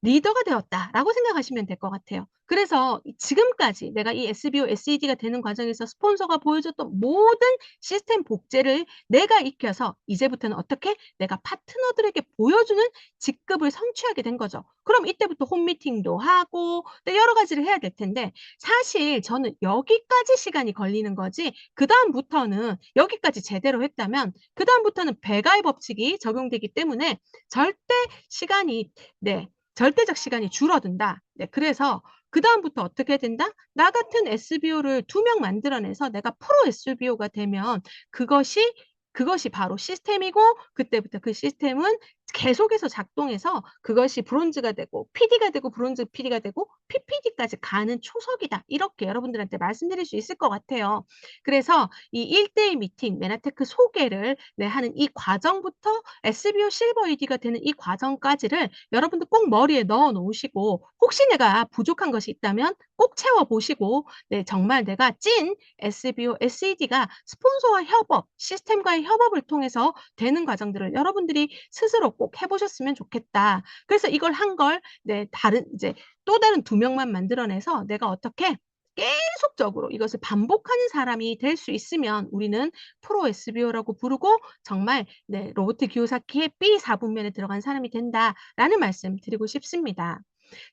리더가 되었다라고 생각하시면 될 것 같아요. 그래서 지금까지 내가 이 SBO, SED가 되는 과정에서 스폰서가 보여줬던 모든 시스템 복제를 내가 익혀서 이제부터는 어떻게 내가 파트너들에게 보여주는 직급을 성취하게 된 거죠. 그럼 이때부터 홈미팅도 하고 여러 가지를 해야 될 텐데 사실 저는 여기까지 시간이 걸리는 거지 그다음부터는 여기까지 제대로 했다면 그다음부터는 배가의 법칙이 적용되기 때문에 절대 시간이 네. 절대적 시간이 줄어든다. 네, 그래서 그다음부터 어떻게 된다? 나 같은 SBO를 2명 만들어내서 내가 프로 SBO가 되면 그것이 바로 시스템이고 그때부터 그 시스템은 계속해서 작동해서 그것이 브론즈가 되고 PD가 되고 브론즈 PD가 되고 PPD까지 가는 초석이다. 이렇게 여러분들한테 말씀드릴 수 있을 것 같아요. 그래서 이 1대1 미팅, 메나테크 소개를 네, 하는 이 과정부터 SBO 실버 ED가 되는 이 과정까지를 여러분들 꼭 머리에 넣어 놓으시고 혹시 내가 부족한 것이 있다면 꼭 채워보시고 네, 정말 내가 찐 SBO, SED가 스폰서와 협업, 시스템과의 협업을 통해서 되는 과정들을 여러분들이 스스로 꼭 해보셨으면 좋겠다. 그래서 이걸 한 걸 네, 이제 또 다른 2명만 만들어내서 내가 어떻게 계속적으로 이것을 반복하는 사람이 될 수 있으면 우리는 프로 SBO라고 부르고 정말 네, 로버트 기요사키의 B4분면에 들어간 사람이 된다라는 말씀 드리고 싶습니다.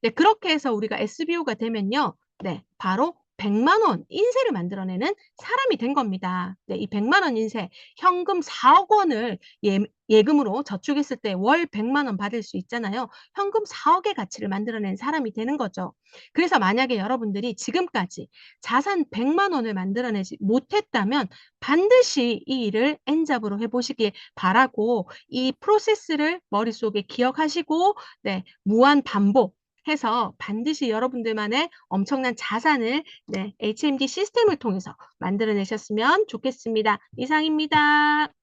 네, 그렇게 해서 우리가 SBO가 되면요. 네, 바로 100만 원 인세를 만들어내는 사람이 된 겁니다. 네, 이 100만 원 인세, 현금 4억 원을 예금으로 저축했을 때 월 100만 원 받을 수 있잖아요. 현금 4억의 가치를 만들어낸 사람이 되는 거죠. 그래서 만약에 여러분들이 지금까지 자산 100만 원을 만들어내지 못했다면 반드시 이 일을 N잡으로 해보시길 바라고 이 프로세스를 머릿속에 기억하시고 네, 무한 반복 해서 반드시 여러분들만의 엄청난 자산을 네, HMD 시스템을 통해서 만들어내셨으면 좋겠습니다. 이상입니다.